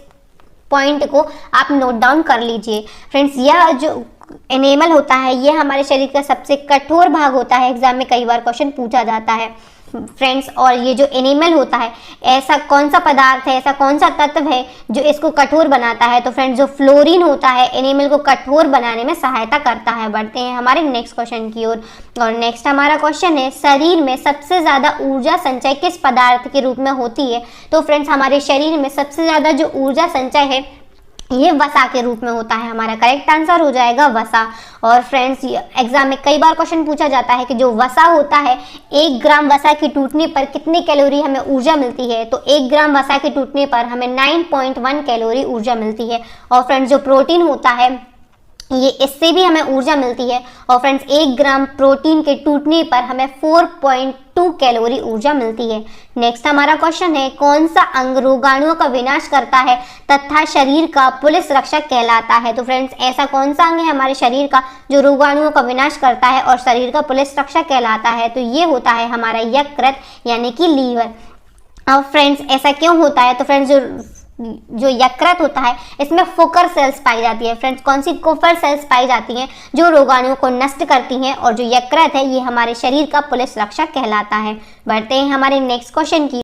पॉइंट को आप नोट डाउन कर लीजिए। फ्रेंड्स यह जो एनेमल होता है ये हमारे शरीर का सबसे कठोर भाग होता है। एग्जाम में कई बार क्वेश्चन पूछा जाता है फ्रेंड्स। और ये जो एनिमल होता है ऐसा कौन सा पदार्थ है, ऐसा कौन सा तत्व है जो इसको कठोर बनाता है? तो फ्रेंड्स जो फ्लोरीन होता है एनिमल को कठोर बनाने में सहायता करता है। बढ़ते हैं हमारे नेक्स्ट क्वेश्चन की ओर, और नेक्स्ट हमारा क्वेश्चन है शरीर में सबसे ज़्यादा ऊर्जा संचय किस पदार्थ के रूप में होती है? तो फ्रेंड्स हमारे शरीर में सबसे ज़्यादा जो ऊर्जा संचय है ये वसा के रूप में होता है। हमारा करेक्ट आंसर हो जाएगा वसा। और फ्रेंड्स एग्जाम में कई बार क्वेश्चन पूछा जाता है कि जो वसा होता है 1 ग्राम वसा के टूटने पर कितने कैलोरी हमें ऊर्जा मिलती है? तो 1 ग्राम वसा के टूटने पर हमें 9.1 कैलोरी ऊर्जा मिलती है। और फ्रेंड्स जो प्रोटीन होता है ये इससे भी हमें ऊर्जा मिलती है। और फ्रेंड्स 1 ग्राम प्रोटीन के टूटने पर हमें 4.2 कैलोरी ऊर्जा मिलती है। नेक्स्ट हमारा क्वेश्चन है, कौन सा अंग रोगाणुओं का विनाश करता है तथा शरीर का पुलिस रक्षक कहलाता है? तो फ्रेंड्स ऐसा कौन सा अंग है हमारे शरीर का जो रोगाणुओं का विनाश करता है और शरीर का पुलिस रक्षक कहलाता है? तो ये होता है हमारा यकृत यानी कि लीवर। अब फ्रेंड्स ऐसा क्यों होता है? तो फ्रेंड्स जो यकृत होता है इसमें फोकर सेल्स पाई जाती है। फ्रेंड्स कौन सी कोफर सेल्स पाई जाती हैं जो रोगाणुओं को नष्ट करती हैं, और जो यकृत है ये हमारे शरीर का पुलिस रक्षक कहलाता है। बढ़ते हैं हमारे नेक्स्ट क्वेश्चन की